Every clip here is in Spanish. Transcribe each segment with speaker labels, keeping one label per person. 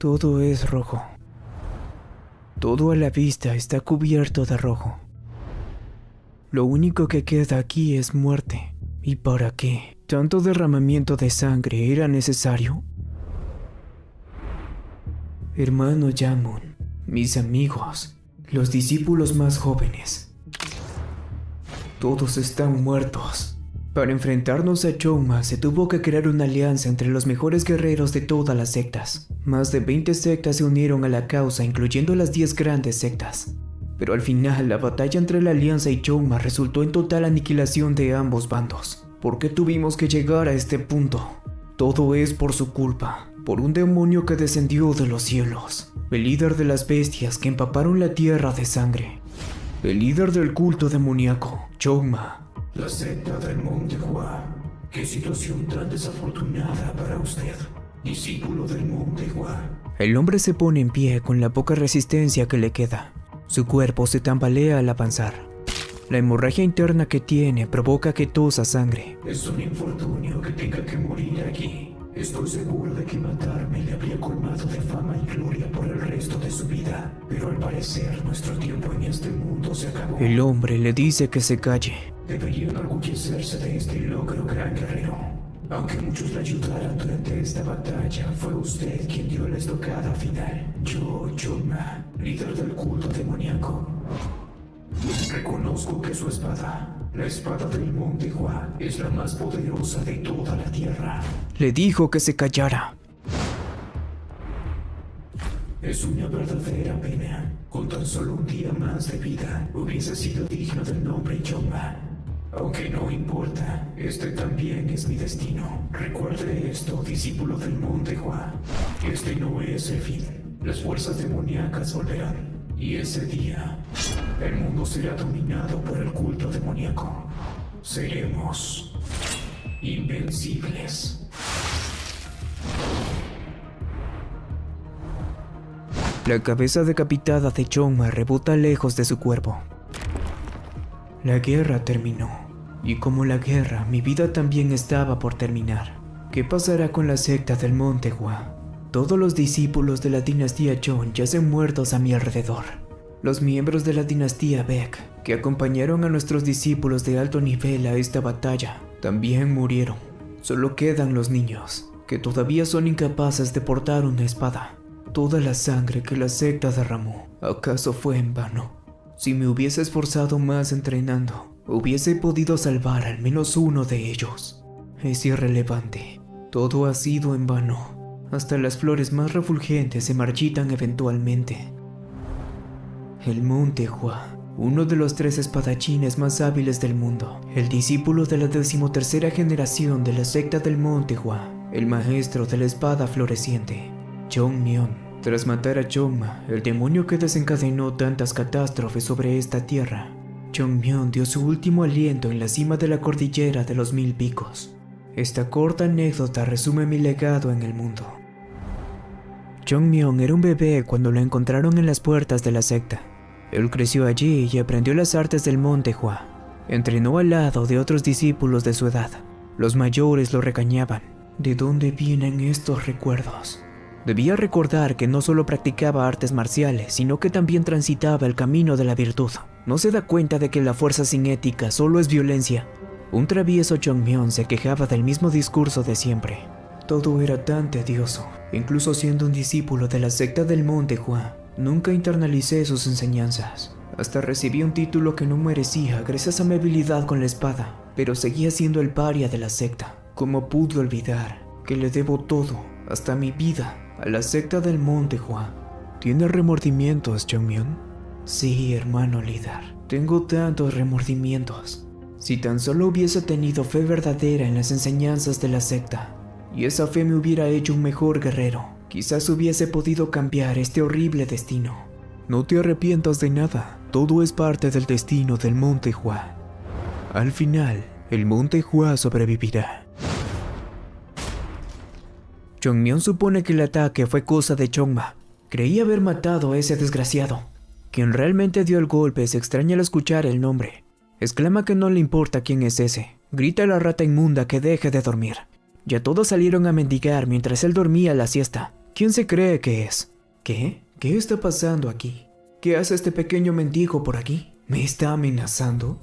Speaker 1: Todo es rojo. Todo a la vista está cubierto de rojo. Lo único que queda aquí es muerte. ¿Y para qué? ¿Tanto derramamiento de sangre era necesario? Hermano Yamun, mis amigos, los discípulos más jóvenes, todos están muertos. Para enfrentarnos a Chongma se tuvo que crear una alianza entre los mejores guerreros de todas las sectas. Más de 20 sectas se unieron a la causa, incluyendo las 10 grandes sectas. Pero al final la batalla entre la alianza y Chongma resultó en total aniquilación de ambos bandos. ¿Por qué tuvimos que llegar a este punto? Todo es por su culpa, por un demonio que descendió de los cielos, el líder de las bestias que empaparon la tierra de sangre, el líder del culto demoníaco, Chongma.
Speaker 2: La secta del Monte Hua. Qué situación tan desafortunada para usted, discípulo del Monte Hua.
Speaker 1: El hombre se pone en pie con la poca resistencia que le queda. Su cuerpo se tambalea al avanzar. La hemorragia interna que tiene provoca que tosa sangre.
Speaker 2: Es un infortunio que tenga que morir aquí. Estoy seguro de que matarme le habría colmado de fama y gloria por el resto de su vida. Pero al parecer nuestro tiempo en este mundo se acabó.
Speaker 1: El hombre le dice que se calle.
Speaker 2: Deberían enorgullecerse de este logro, gran guerrero. Aunque muchos le ayudaran durante esta batalla, fue usted quien dio la estocada final. Yo, Chongma, líder del culto demoníaco. Reconozco que su espada, la espada del Monte Hua, es la más poderosa de toda la tierra.
Speaker 1: Le dijo que se callara.
Speaker 2: Es una verdadera pena. Con tan solo un día más de vida, hubiese sido digno del nombre Chongma. Aunque no importa, este también es mi destino. Recuerde esto, discípulo del Monte Hua. Este no es el fin. Las fuerzas demoníacas volverán. Y ese día, el mundo será dominado por el culto demoníaco. Seremos invencibles.
Speaker 1: La cabeza decapitada de Chongma rebota lejos de su cuerpo. La guerra terminó. Y como la guerra, mi vida también estaba por terminar. ¿Qué pasará con la secta del Monte Hua? Todos los discípulos de la dinastía Zhong yacen muertos a mi alrededor. Los miembros de la dinastía Baek, que acompañaron a nuestros discípulos de alto nivel a esta batalla, también murieron. Solo quedan los niños, que todavía son incapaces de portar una espada. Toda la sangre que la secta derramó, ¿acaso fue en vano? Si me hubiese esforzado más entrenando, hubiese podido salvar al menos uno de ellos. Es irrelevante. Todo ha sido en vano. Hasta las flores más refulgentes se marchitan eventualmente. El Monte Hua, uno de los 3 espadachines más hábiles del mundo, el discípulo de la 13ª generación de la secta del Monte Hua, el maestro de la espada floreciente, Chongmyon. Tras matar a Chongma, el demonio que desencadenó tantas catástrofes sobre esta tierra, Chongmyon dio su último aliento en la cima de la cordillera de los 1000 picos. Esta corta anécdota resume mi legado en el mundo. Chongmyon era un bebé cuando lo encontraron en las puertas de la secta. Él creció allí y aprendió las artes del Monte Hua. Entrenó al lado de otros discípulos de su edad. Los mayores lo regañaban. ¿De dónde vienen estos recuerdos? Debía recordar que no solo practicaba artes marciales, sino que también transitaba el camino de la virtud. ¿No se da cuenta de que la fuerza sin ética solo es violencia? Un travieso Chongmyon se quejaba del mismo discurso de siempre. Todo era tan tedioso. Incluso siendo un discípulo de la secta del Monte Hua, nunca internalicé sus enseñanzas. Hasta recibí un título que no merecía gracias a mi habilidad con la espada, pero seguía siendo el paria de la secta. ¿Cómo pude olvidar que le debo todo, hasta mi vida, a la secta del Monte Hua? ¿Tienes remordimientos, Chongmyon? Sí, hermano líder. Tengo tantos remordimientos. Si tan solo hubiese tenido fe verdadera en las enseñanzas de la secta, y esa fe me hubiera hecho un mejor guerrero, quizás hubiese podido cambiar este horrible destino. No te arrepientas de nada. Todo es parte del destino del Monte Hua. Al final, el Monte Hua sobrevivirá. Chongmyon supone que el ataque fue cosa de Chongma. Creía haber matado a ese desgraciado. Quien realmente dio el golpe se extraña al escuchar el nombre. Exclama que no le importa quién es ese. Grita a la rata inmunda que deje de dormir. Ya todos salieron a mendigar mientras él dormía la siesta. ¿Quién se cree que es? ¿Qué? ¿Qué está pasando aquí? ¿Qué hace este pequeño mendigo por aquí? ¿Me está amenazando?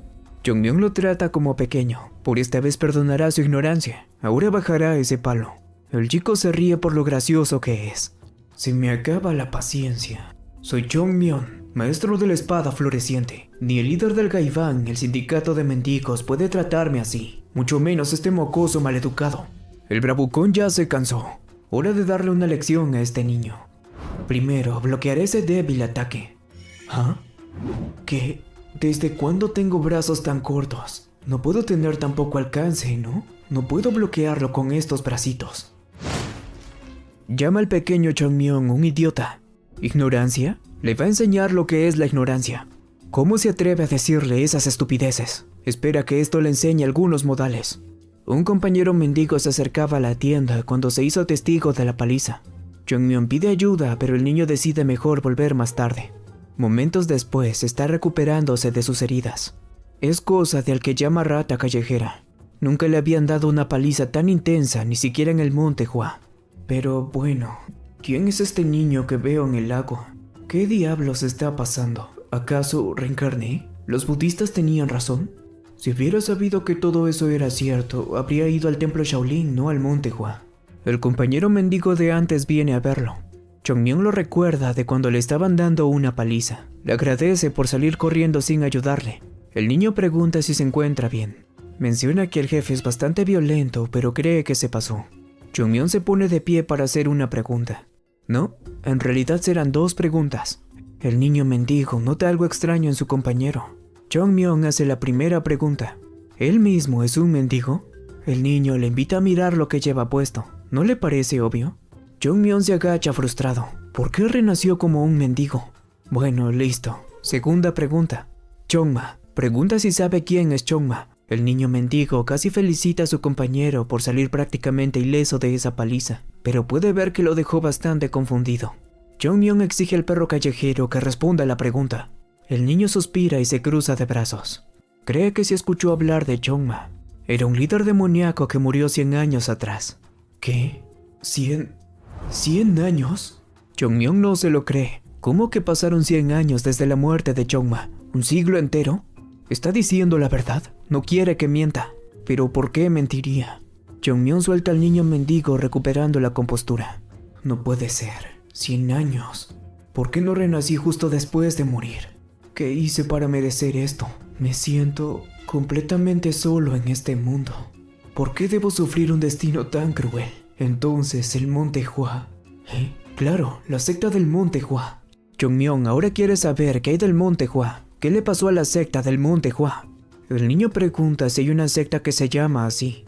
Speaker 1: Jongmyeon lo trata como pequeño. Por esta vez perdonará su ignorancia. Ahora bajará ese palo. El chico se ríe por lo gracioso que es. Se me acaba la paciencia. Soy Jongmyeon, maestro de la espada floreciente. Ni el líder del Gaiván, el sindicato de mendigos, puede tratarme así. Mucho menos este mocoso maleducado. El bravucón ya se cansó. Hora de darle una lección a este niño. Primero, bloquearé ese débil ataque. ¿Ah? ¿Qué? ¿Desde cuándo tengo brazos tan cortos? No puedo tener tan poco alcance, ¿no? No puedo bloquearlo con estos bracitos. Llama al pequeño Jongmyeon un idiota. ¿Ignorancia? Le va a enseñar lo que es la ignorancia. ¿Cómo se atreve a decirle esas estupideces? Espera que esto le enseñe algunos modales. Un compañero mendigo se acercaba a la tienda cuando se hizo testigo de la paliza. Jongmyeon pide ayuda, pero el niño decide mejor volver más tarde. Momentos después, está recuperándose de sus heridas. Es cosa de al que llama rata callejera. Nunca le habían dado una paliza tan intensa, ni siquiera en el monte Hua. Pero bueno, ¿quién es este niño que veo en el lago? ¿Qué diablos está pasando? ¿Acaso reencarné? ¿Los budistas tenían razón? Si hubiera sabido que todo eso era cierto, habría ido al templo Shaolin, no al monte Hua. El compañero mendigo de antes viene a verlo. Jongmyeon lo recuerda de cuando le estaban dando una paliza. Le agradece por salir corriendo sin ayudarle. El niño pregunta si se encuentra bien. Menciona que el jefe es bastante violento, pero cree que se pasó. Jongmyeon se pone de pie para hacer una pregunta. No, en realidad serán dos preguntas. El niño mendigo nota algo extraño en su compañero. Jongmyeon hace la primera pregunta. ¿Él mismo es un mendigo? El niño le invita a mirar lo que lleva puesto. ¿No le parece obvio? Jongmyeon se agacha frustrado. ¿Por qué renació como un mendigo? Bueno, listo. Segunda pregunta. Chongma. Pregunta si sabe quién es Chongma. El niño mendigo casi felicita a su compañero por salir prácticamente ileso de esa paliza, pero puede ver que lo dejó bastante confundido. Jongmyeon exige al perro callejero que responda a la pregunta. El niño suspira y se cruza de brazos. Cree que se escuchó hablar de Chongma. Era un líder demoníaco que murió 100 años atrás. ¿Qué? ¿100 años? Jongmyeon no se lo cree. ¿Cómo que pasaron 100 años desde la muerte de Chongma? ¿Un siglo entero? ¿Está diciendo la verdad? No quiere que mienta. ¿Pero por qué mentiría? Jongmyeon suelta al niño mendigo recuperando la compostura. No puede ser. 100 años. ¿Por qué no renací justo después de morir? ¿Qué hice para merecer esto? Me siento completamente solo en este mundo. ¿Por qué debo sufrir un destino tan cruel? Entonces, el monte Hua. Claro, la secta del monte Hua. Jongmyeon ahora quiere saber qué hay del monte Hua. ¿Qué le pasó a la secta del monte Hua? El niño pregunta si hay una secta que se llama así.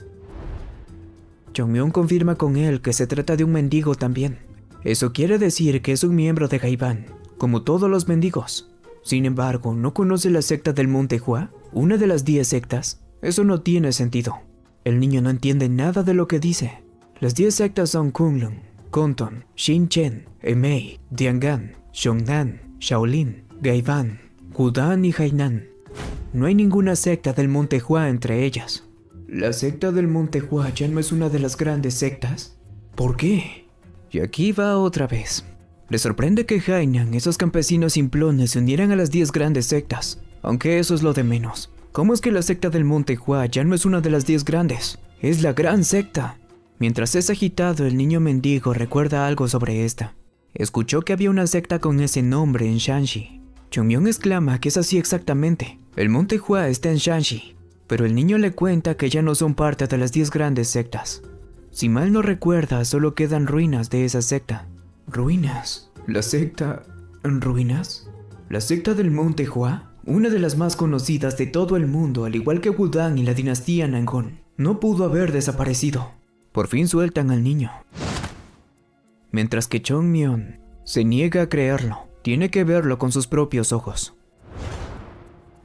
Speaker 1: Jongmyeon confirma con él que se trata de un mendigo también. Eso quiere decir que es un miembro de Gaiván, como todos los mendigos. Sin embargo, ¿no conoce la secta del monte Hua? ¿Una de las 10 sectas? Eso no tiene sentido. El niño no entiende nada de lo que dice. Las 10 sectas son Kunlun, Konton, Shinchen, Emei, Diangan, Shongnan, Shaolin, Gaiván, Wudan y Hainan. No hay ninguna secta del monte Hua entre ellas. ¿La secta del monte Hua ya no es una de las grandes sectas? ¿Por qué? Y aquí va otra vez. Le sorprende que Hainan, esos campesinos simplones, se unieran a las 10 grandes sectas, aunque eso es lo de menos. ¿Cómo es que la secta del monte Hua ya no es una de las 10 grandes? Es la gran secta. Mientras es agitado, el niño mendigo recuerda algo sobre esta. Escuchó que había una secta con ese nombre en Shanxi. Jongmyeon exclama que es así exactamente. El monte Hua está en Shanxi, pero el niño le cuenta que ya no son parte de las 10 grandes sectas. Si mal no recuerda, solo quedan ruinas de esa secta. ¿Ruinas? ¿La secta en ruinas? ¿La secta del monte Hua? Una de las más conocidas de todo el mundo, al igual que Wudan y la dinastía Nangon. No pudo haber desaparecido. Por fin sueltan al niño. Mientras que Jongmyeon se niega a creerlo. Tiene que verlo con sus propios ojos.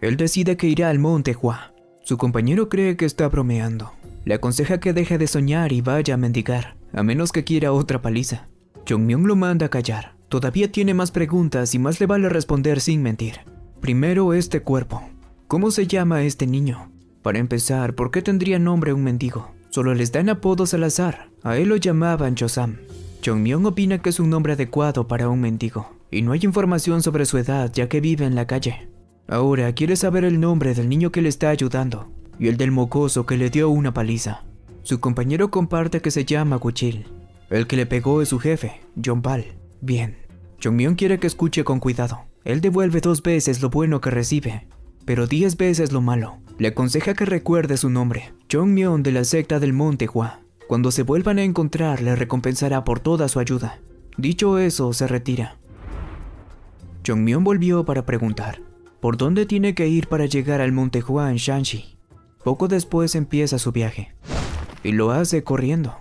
Speaker 1: Él decide que irá al monte Hua. Su compañero cree que está bromeando. Le aconseja que deje de soñar y vaya a mendigar, a menos que quiera otra paliza. Jongmyeon lo manda a callar. Todavía tiene más preguntas y más le vale responder sin mentir. Primero, este cuerpo. ¿Cómo se llama este niño? Para empezar, ¿por qué tendría nombre un mendigo? Solo les dan apodos al azar. A él lo llamaban Chosam. Jongmyeon opina que es un nombre adecuado para un mendigo, y no hay información sobre su edad ya que vive en la calle. Ahora quiere saber el nombre del niño que le está ayudando, y el del mocoso que le dio una paliza. Su compañero comparte que se llama Guchil. El que le pegó es su jefe, Jonbal. Bien. Jongmyeon quiere que escuche con cuidado. Él devuelve 2 veces lo bueno que recibe, pero 10 veces lo malo. Le aconseja que recuerde su nombre, Jongmyeon de la secta del Monte Hua. Cuando se vuelvan a encontrar, le recompensará por toda su ayuda. Dicho eso, se retira. Jongmyeon volvió para preguntar, ¿por dónde tiene que ir para llegar al Monte Hua en Shanxi? Poco después empieza su viaje, y lo hace corriendo.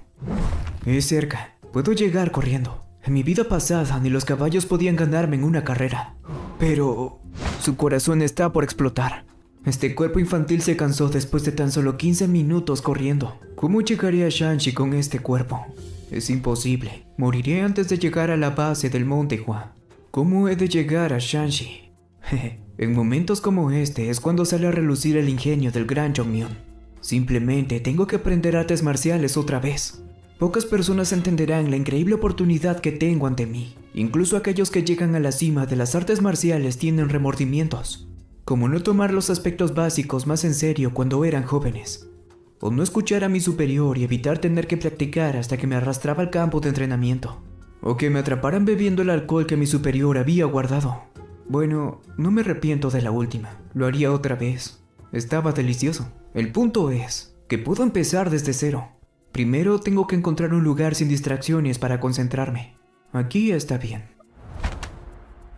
Speaker 1: Es cerca, puedo llegar corriendo. En mi vida pasada ni los caballos podían ganarme en una carrera. Pero su corazón está por explotar. Este cuerpo infantil se cansó después de tan solo 15 minutos corriendo. ¿Cómo llegaré a Shanxi con este cuerpo? Es imposible. Moriré antes de llegar a la base del Monte Hua. ¿Cómo he de llegar a Shanxi? En momentos como este es cuando sale a relucir el ingenio del gran Jongmyeon. Simplemente tengo que aprender artes marciales otra vez. Pocas personas entenderán la increíble oportunidad que tengo ante mí. Incluso aquellos que llegan a la cima de las artes marciales tienen remordimientos, como no tomar los aspectos básicos más en serio cuando eran jóvenes, o no escuchar a mi superior y evitar tener que practicar hasta que me arrastraba al campo de entrenamiento, o que me atraparan bebiendo el alcohol que mi superior había guardado. Bueno, no me arrepiento de la última, lo haría otra vez. Estaba delicioso. El punto es que puedo empezar desde cero. Primero tengo que encontrar un lugar sin distracciones para concentrarme. Aquí está bien.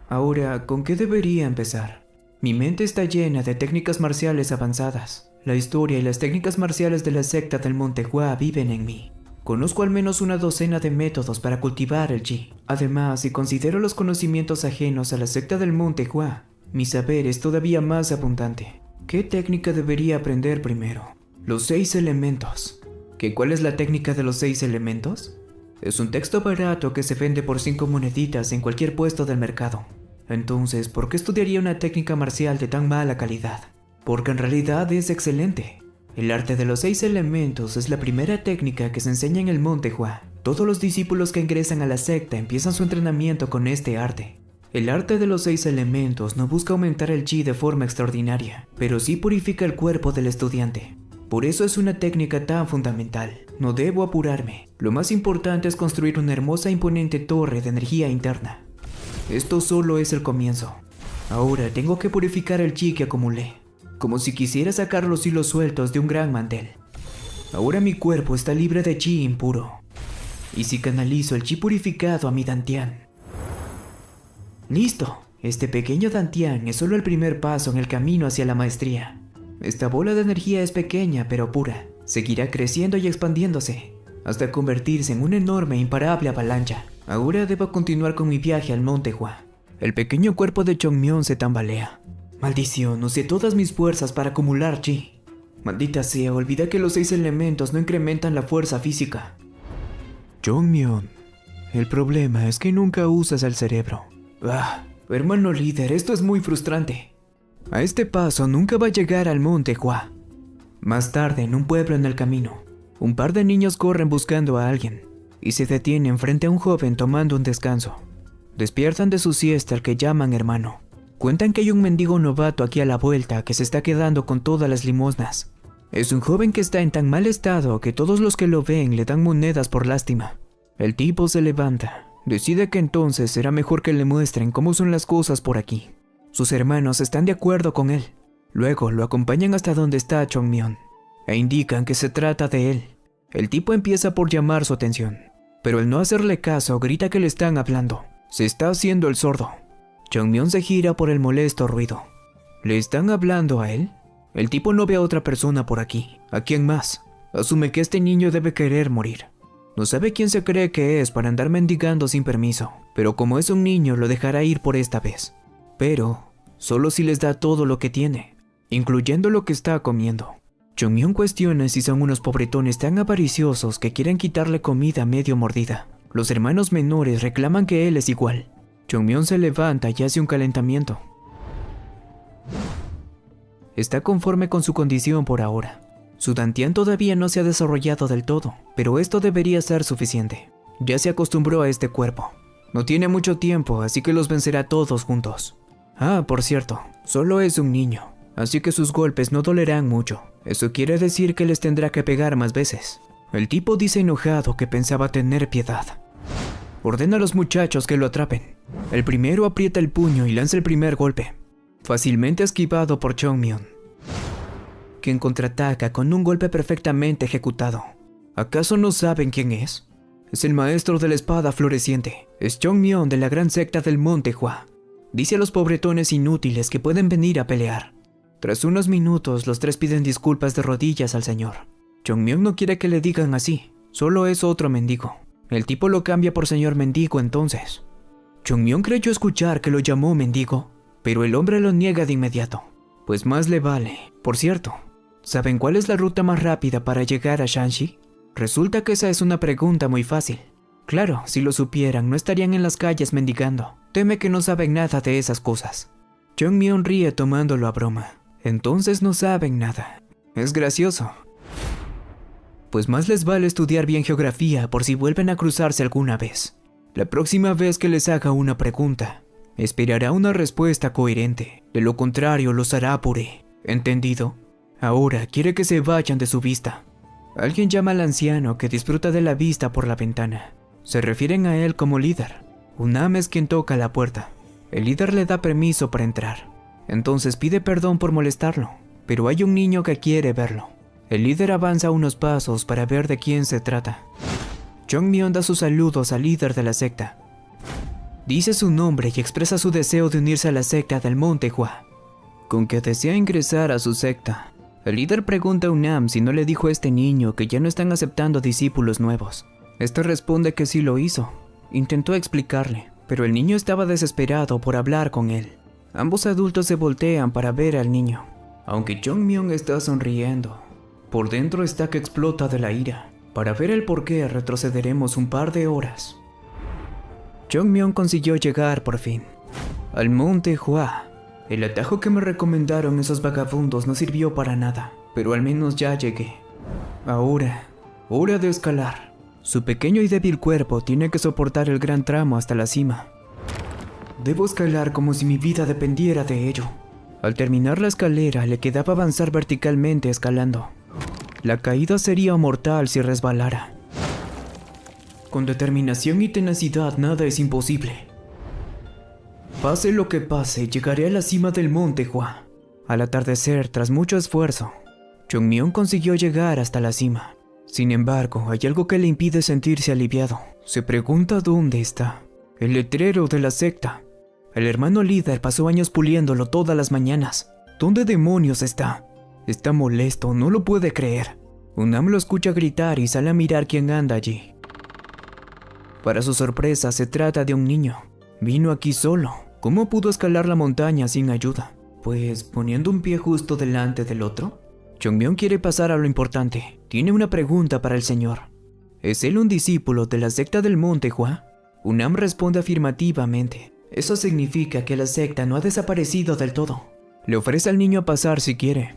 Speaker 1: Ahora, ¿con qué debería empezar? Mi mente está llena de técnicas marciales avanzadas. La historia y las técnicas marciales de la secta del Monte Hua viven en mí. Conozco al menos una docena de métodos para cultivar el Ji. Además, si considero los conocimientos ajenos a la secta del Monte Hua, mi saber es todavía más abundante. ¿Qué técnica debería aprender primero? Los 6 elementos. ¿Cuál es la técnica de los 6 elementos? Es un texto barato que se vende por 5 moneditas en cualquier puesto del mercado. Entonces, ¿por qué estudiaría una técnica marcial de tan mala calidad? Porque en realidad es excelente. El arte de los 6 elementos es la primera técnica que se enseña en el Monte Hua. Todos los discípulos que ingresan a la secta empiezan su entrenamiento con este arte. El arte de los 6 elementos no busca aumentar el Ji de forma extraordinaria, pero sí purifica el cuerpo del estudiante. Por eso es una técnica tan fundamental. No debo apurarme. Lo más importante es construir una hermosa e imponente torre de energía interna. Esto solo es el comienzo. Ahora tengo que purificar el Ji que acumulé, como si quisiera sacar los hilos sueltos de un gran mantel. Ahora mi cuerpo está libre de Ji impuro. Y si canalizo el Ji purificado a mi Dantian. ¡Listo! Este pequeño Dantian es solo el primer paso en el camino hacia la maestría. Esta bola de energía es pequeña pero pura. Seguirá creciendo y expandiéndose, hasta convertirse en una enorme e imparable avalancha. Ahora debo continuar con mi viaje al Monte Hua. El pequeño cuerpo de Jongmyeon se tambalea. Maldición, usé todas mis fuerzas para acumular Ji. Maldita sea, olvidé que los 6 elementos no incrementan la fuerza física. Jongmyeon, el problema es que nunca usas el cerebro. Hermano líder, esto es muy frustrante. A este paso nunca va a llegar al Monte Hua. Más tarde, en un pueblo en el camino, un par de niños corren buscando a alguien y se detienen frente a un joven tomando un descanso. Despiertan de su siesta al que llaman hermano. Cuentan que hay un mendigo novato aquí a la vuelta que se está quedando con todas las limosnas. Es un joven que está en tan mal estado que todos los que lo ven le dan monedas por lástima. El tipo se levanta, decide que entonces será mejor que le muestren cómo son las cosas por aquí. Sus hermanos están de acuerdo con él. Luego lo acompañan hasta donde está Jongmyeon e indican que se trata de él. El tipo empieza por llamar su atención, pero al no hacerle caso grita que le están hablando. Se está haciendo el sordo. Jongmyeon se gira por el molesto ruido. ¿Le están hablando a él? El tipo no ve a otra persona por aquí. ¿A quién más? Asume que este niño debe querer morir. No sabe quién se cree que es para andar mendigando sin permiso, pero como es un niño lo dejará ir por esta vez. Pero solo si les da todo lo que tiene, incluyendo lo que está comiendo. Jongmyeon cuestiona si son unos pobretones tan avariciosos que quieren quitarle comida medio mordida. Los hermanos menores reclaman que él es igual. Jongmyeon se levanta y hace un calentamiento. Está conforme con su condición por ahora. Su Dantian todavía no se ha desarrollado del todo, pero esto debería ser suficiente. Ya se acostumbró a este cuerpo. No tiene mucho tiempo, así que los vencerá todos juntos. Ah, por cierto, solo es un niño, así que sus golpes no dolerán mucho. Eso quiere decir que les tendrá que pegar más veces. El tipo dice enojado que pensaba tener piedad. Ordena a los muchachos que lo atrapen. El primero aprieta el puño y lanza el primer golpe, fácilmente esquivado por Chongmyon, quien contraataca con un golpe perfectamente ejecutado. ¿Acaso no saben quién es? Es el maestro de la espada floreciente. Es Chongmyon de la gran secta del Monte Hua. Dice a los pobretones inútiles que pueden venir a pelear. Tras unos minutos, los tres piden disculpas de rodillas al señor. Chongmyon no quiere que le digan así, solo es otro mendigo. El tipo lo cambia por señor mendigo entonces. Chongmyon creyó escuchar que lo llamó mendigo, pero el hombre lo niega de inmediato. Pues más le vale. Por cierto, ¿saben cuál es la ruta más rápida para llegar a Shanxi? Resulta que esa es una pregunta muy fácil. Claro, si lo supieran, no estarían en las calles mendigando. Teme que no saben nada de esas cosas. Chongmyon ríe tomándolo a broma. Entonces no saben nada. Es gracioso. Pues más les vale estudiar bien geografía por si vuelven a cruzarse alguna vez. La próxima vez que les haga una pregunta, esperará una respuesta coherente. De lo contrario, los hará puré. ¿Entendido? Ahora quiere que se vayan de su vista. Alguien llama al anciano que disfruta de la vista por la ventana. Se refieren a él como líder. Unam es quien toca la puerta. El líder le da permiso para entrar. Entonces pide perdón por molestarlo, pero hay un niño que quiere verlo. El líder avanza unos pasos para ver de quién se trata. Chongmyon da sus saludos al líder de la secta. Dice su nombre y expresa su deseo de unirse a la secta del Monte Hua. Con que desea ingresar a su secta. El líder pregunta a Unam si no le dijo a este niño que ya no están aceptando discípulos nuevos. Este responde que sí lo hizo. Intentó explicarle, pero el niño estaba desesperado por hablar con él. Ambos adultos se voltean para ver al niño. Aunque Chongmyon está sonriendo, por dentro está que explota de la ira. Para ver el porqué retrocederemos un par de horas. Chongmyon consiguió llegar por fin al Monte Hua. El atajo que me recomendaron esos vagabundos no sirvió para nada, pero al menos ya llegué. Ahora, hora de escalar. Su pequeño y débil cuerpo tiene que soportar el gran tramo hasta la cima. Debo escalar como si mi vida dependiera de ello. Al terminar la escalera, le quedaba avanzar verticalmente escalando. La caída sería mortal si resbalara. Con determinación y tenacidad nada es imposible. Pase lo que pase, llegaré a la cima del Monte Hua. Al atardecer, tras mucho esfuerzo, Chongmyon consiguió llegar hasta la cima. Sin embargo, hay algo que le impide sentirse aliviado. Se pregunta dónde está. El letrero de la secta. El hermano líder pasó años puliéndolo todas las mañanas. ¿Dónde demonios está? Está molesto, no lo puede creer. Unam lo escucha gritar y sale a mirar quién anda allí. Para su sorpresa, se trata de un niño. Vino aquí solo. ¿Cómo pudo escalar la montaña sin ayuda? Pues poniendo un pie justo delante del otro. Chongmyon quiere pasar a lo importante. Tiene una pregunta para el señor. ¿Es él un discípulo de la secta del Monte Hua? Unam responde afirmativamente. Eso significa que la secta no ha desaparecido del todo. Le ofrece al niño pasar si quiere.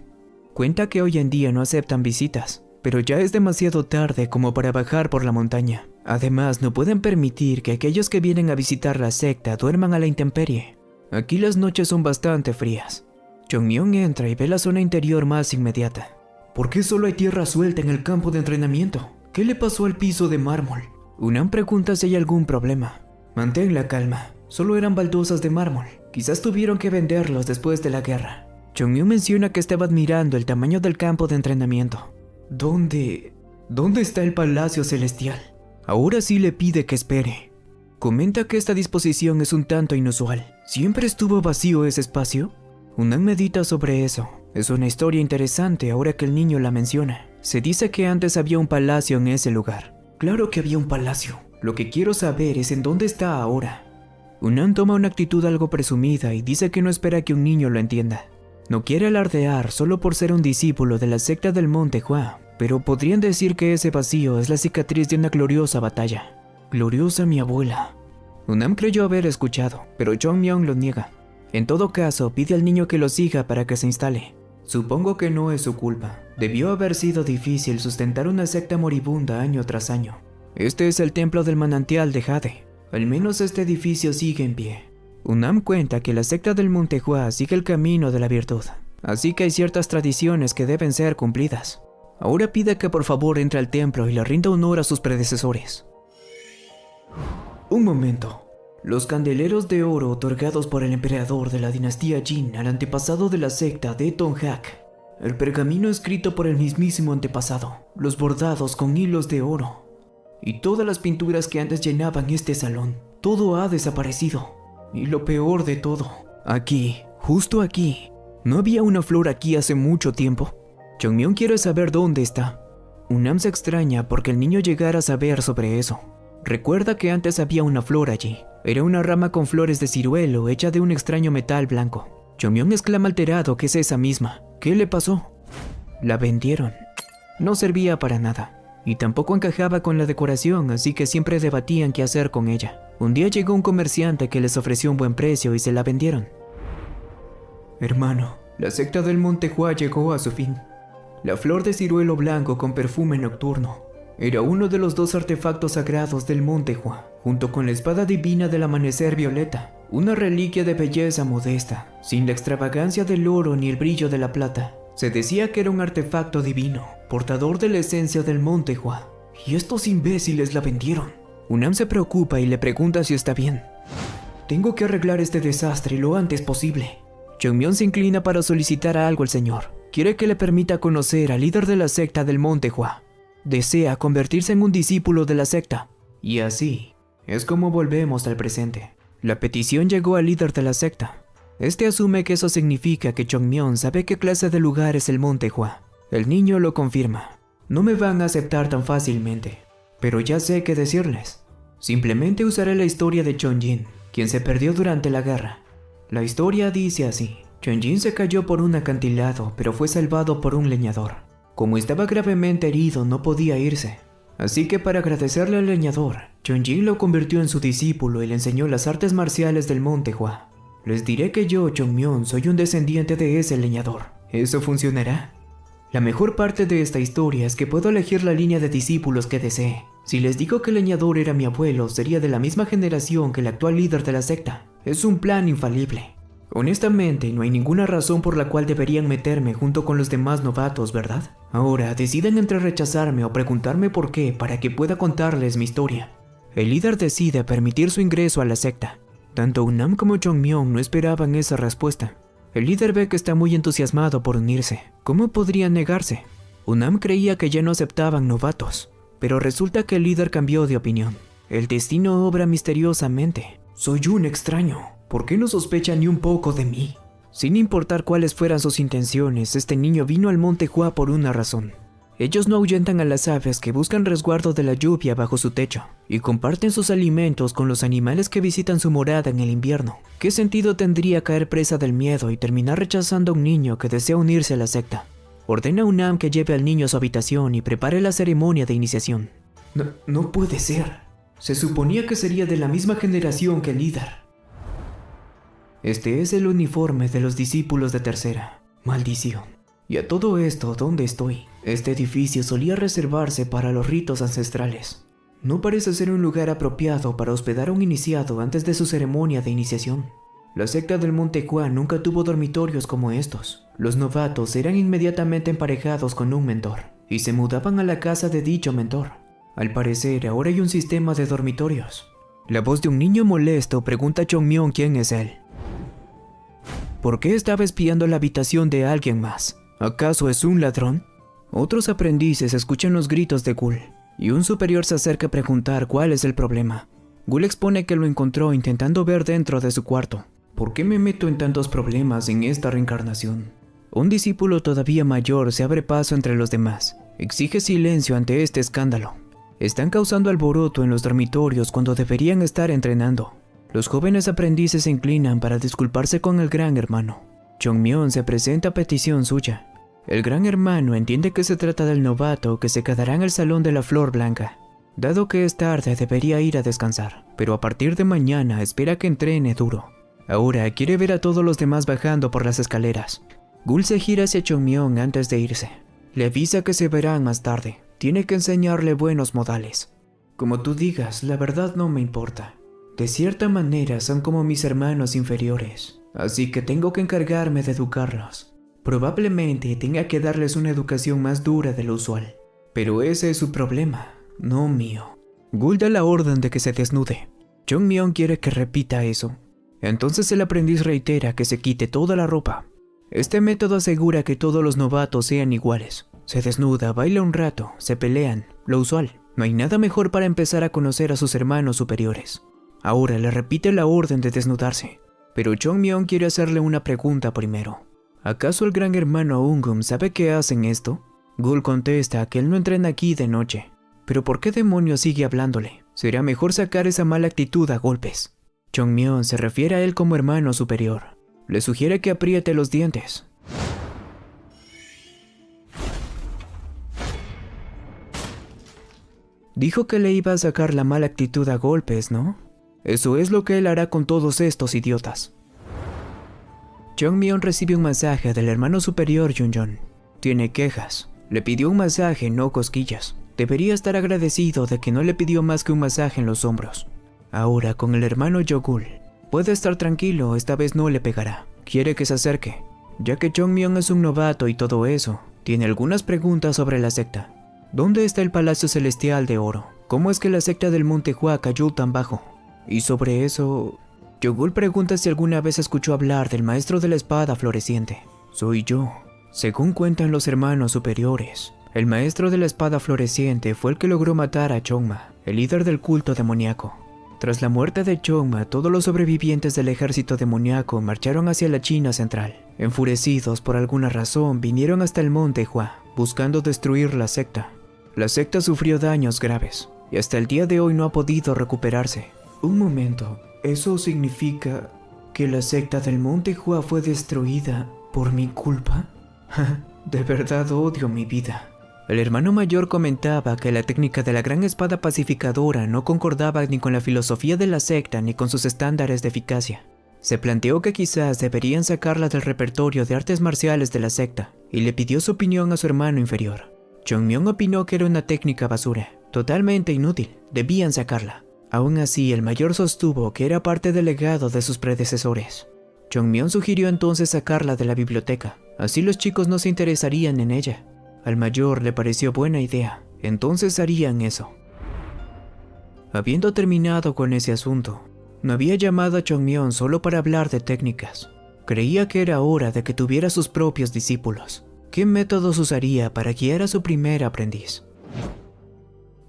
Speaker 1: Cuenta que hoy en día no aceptan visitas, pero ya es demasiado tarde como para bajar por la montaña. Además, no pueden permitir que aquellos que vienen a visitar la secta duerman a la intemperie. Aquí las noches son bastante frías. Chongmyon entra y ve la zona interior más inmediata. ¿Por qué solo hay tierra suelta en el campo de entrenamiento? ¿Qué le pasó al piso de mármol? Unam pregunta si hay algún problema. Mantén la calma, solo eran baldosas de mármol. Quizás tuvieron que venderlos después de la guerra. Chongmyon menciona que estaba admirando el tamaño del campo de entrenamiento. ¿Dónde está el Palacio Celestial? Ahora sí le pide que espere. Comenta que esta disposición es un tanto inusual. ¿Siempre estuvo vacío ese espacio? Unam medita sobre eso. Es una historia interesante ahora que el niño la menciona. Se dice que antes había un palacio en ese lugar. Claro que había un palacio. Lo que quiero saber es en dónde está ahora. Unam toma una actitud algo presumida y dice que no espera que un niño lo entienda. No quiere alardear solo por ser un discípulo de la secta del Monte Hua, pero podrían decir que ese vacío es la cicatriz de una gloriosa batalla. Gloriosa mi abuela. Unam creyó haber escuchado, pero Chongmyon lo niega. En todo caso, pide al niño que lo siga para que se instale. Supongo que no es su culpa. Debió haber sido difícil sustentar una secta moribunda año tras año. Este es el templo del manantial de Jade. Al menos este edificio sigue en pie. Unam cuenta que la secta del Monte Hua sigue el camino de la virtud, así que hay ciertas tradiciones que deben ser cumplidas. Ahora pide que por favor entre al templo y le rinda honor a sus predecesores. Un momento. Los candeleros de oro otorgados por el emperador de la dinastía Jin al antepasado de la secta de Tonghak. El pergamino escrito por el mismísimo antepasado. Los bordados con hilos de oro. Y todas las pinturas que antes llenaban este salón. Todo ha desaparecido. Y lo peor de todo. Aquí, justo aquí. ¿No había una flor aquí hace mucho tiempo? Chongmyon quiere saber dónde está. Unam se extraña porque el niño llegara a saber sobre eso. Recuerda que antes había una flor allí. Era una rama con flores de ciruelo hecha de un extraño metal blanco. Chongmyon exclama alterado que es esa misma. ¿Qué le pasó? La vendieron. No servía para nada. Y tampoco encajaba con la decoración, así que siempre debatían qué hacer con ella. Un día llegó un comerciante que les ofreció un buen precio y se la vendieron. Hermano, la secta del Monte Hua llegó a su fin. La flor de ciruelo blanco con perfume nocturno era uno de los 2 artefactos sagrados del Monte Hua, junto con la espada divina del amanecer violeta, una reliquia de belleza modesta, sin la extravagancia del oro ni el brillo de la plata. Se decía que era un artefacto divino, portador de la esencia del Monte Hua, y estos imbéciles la vendieron. Unam se preocupa y le pregunta si está bien. Tengo que arreglar este desastre lo antes posible. Chongmyon se inclina para solicitar algo al señor. Quiere que le permita conocer al líder de la secta del Monte Hua. Desea convertirse en un discípulo de la secta. Y así es como volvemos al presente. La petición llegó al líder de la secta. Este asume que eso significa que Chongmyon sabe qué clase de lugar es el Monte Hua. El niño lo confirma. No me van a aceptar tan fácilmente, pero ya sé qué decirles. Simplemente usaré la historia de Chongjin, quien se perdió durante la guerra. La historia dice así. Chongjin se cayó por un acantilado, pero fue salvado por un leñador. Como estaba gravemente herido, no podía irse. Así que para agradecerle al leñador, Chongjin lo convirtió en su discípulo y le enseñó las artes marciales del Monte Hua. Les diré que yo, Chongmyon, soy un descendiente de ese leñador. ¿Eso funcionará? La mejor parte de esta historia es que puedo elegir la línea de discípulos que desee. Si les digo que el leñador era mi abuelo, sería de la misma generación que el actual líder de la secta. Es un plan infalible. Honestamente, no hay ninguna razón por la cual deberían meterme junto con los demás novatos, ¿verdad? Ahora, deciden entre rechazarme o preguntarme por qué para que pueda contarles mi historia. El líder decide permitir su ingreso a la secta. Tanto Unam como Chongmyon no esperaban esa respuesta. El líder ve que está muy entusiasmado por unirse. ¿Cómo podría negarse? Unam creía que ya no aceptaban novatos, pero resulta que el líder cambió de opinión. El destino obra misteriosamente. Soy un extraño. ¿Por qué no sospecha ni un poco de mí? Sin importar cuáles fueran sus intenciones, este niño vino al Monte Hua por una razón. Ellos no ahuyentan a las aves que buscan resguardo de la lluvia bajo su techo, y comparten sus alimentos con los animales que visitan su morada en el invierno. ¿Qué sentido tendría caer presa del miedo y terminar rechazando a un niño que desea unirse a la secta? Ordena a Unam que lleve al niño a su habitación y prepare la ceremonia de iniciación. No puede ser. Se suponía que sería de la misma generación que el líder. Este es el uniforme de los discípulos de tercera. Maldición. Y a todo esto, ¿dónde estoy? Este edificio solía reservarse para los ritos ancestrales. No parece ser un lugar apropiado para hospedar a un iniciado antes de su ceremonia de iniciación. La secta del Monte Hua nunca tuvo dormitorios como estos. Los novatos eran inmediatamente emparejados con un mentor y se mudaban a la casa de dicho mentor. Al parecer, ahora hay un sistema de dormitorios. La voz de un niño molesto pregunta a Chongmyon quién es él. ¿Por qué estaba espiando la habitación de alguien más? ¿Acaso es un ladrón? Otros aprendices escuchan los gritos de Gul, y un superior se acerca a preguntar cuál es el problema. Gul expone que lo encontró intentando ver dentro de su cuarto. ¿Por qué me meto en tantos problemas en esta reencarnación? Un discípulo todavía mayor se abre paso entre los demás. Exige silencio ante este escándalo. Están causando alboroto en los dormitorios cuando deberían estar entrenando. Los jóvenes aprendices se inclinan para disculparse con el gran hermano. Chongmyon se presenta a petición suya. El gran hermano entiende que se trata del novato que se quedará en el salón de la flor blanca. Dado que es tarde, debería ir a descansar, pero a partir de mañana espera que entrene duro. Ahora quiere ver a todos los demás bajando por las escaleras. Gul se gira hacia Chongmyon antes de irse. Le avisa que se verán más tarde. Tiene que enseñarle buenos modales. Como tú digas, la verdad no me importa. De cierta manera son como mis hermanos inferiores, así que tengo que encargarme de educarlos. Probablemente tenga que darles una educación más dura de lo usual, pero ese es su problema, no mío. Gul da la orden de que se desnude. Chongmyon quiere que repita eso. Entonces el aprendiz reitera que se quite toda la ropa. Este método asegura que todos los novatos sean iguales. Se desnuda, baila un rato, se pelean, lo usual. No hay nada mejor para empezar a conocer a sus hermanos superiores. Ahora le repite la orden de desnudarse, pero Chongmyon quiere hacerle una pregunta primero. ¿Acaso el gran hermano Aungum sabe que hacen esto? Gul contesta que él no entrena aquí de noche. ¿Pero por qué demonios sigue hablándole? Será mejor sacar esa mala actitud a golpes. Chongmyon se refiere a él como hermano superior. Le sugiere que apriete los dientes. Dijo que le iba a sacar la mala actitud a golpes, ¿no? Eso es lo que él hará con todos estos idiotas. Chongmyon recibe un masaje del hermano superior Yunjon. Tiene quejas. Le pidió un masaje, no cosquillas. Debería estar agradecido de que no le pidió más que un masaje en los hombros. Ahora con el hermano Yogul. Puede estar tranquilo, esta vez no le pegará. Quiere que se acerque. Ya que Chongmyon es un novato y todo eso, tiene algunas preguntas sobre la secta. ¿Dónde está el Palacio Celestial de Oro? ¿Cómo es que la secta del Monte Hua cayó tan bajo? Y sobre eso, Yogul pregunta si alguna vez escuchó hablar del maestro de la espada floreciente. Soy yo. Según cuentan los hermanos superiores, el maestro de la espada floreciente fue el que logró matar a Chongma, el líder del culto demoníaco. Tras la muerte de Chongma, todos los sobrevivientes del ejército demoníaco marcharon hacia la China central. Enfurecidos por alguna razón, vinieron hasta el Monte Hua, buscando destruir la secta. La secta sufrió daños graves, y hasta el día de hoy no ha podido recuperarse. Un momento, ¿eso significa que la secta del Monte Hua fue destruida por mi culpa? De verdad odio mi vida. El hermano mayor comentaba que la técnica de la gran espada pacificadora no concordaba ni con la filosofía de la secta ni con sus estándares de eficacia. Se planteó que quizás deberían sacarla del repertorio de artes marciales de la secta, y le pidió su opinión a su hermano inferior. Chongmyon opinó que era una técnica basura, totalmente inútil, debían sacarla. Aún así, el mayor sostuvo que era parte del legado de sus predecesores. Chongmyon sugirió entonces sacarla de la biblioteca, así los chicos no se interesarían en ella. Al mayor le pareció buena idea, entonces harían eso. Habiendo terminado con ese asunto, no había llamado a Chongmyon solo para hablar de técnicas. Creía que era hora de que tuviera sus propios discípulos. ¿Qué métodos usaría para guiar a su primer aprendiz?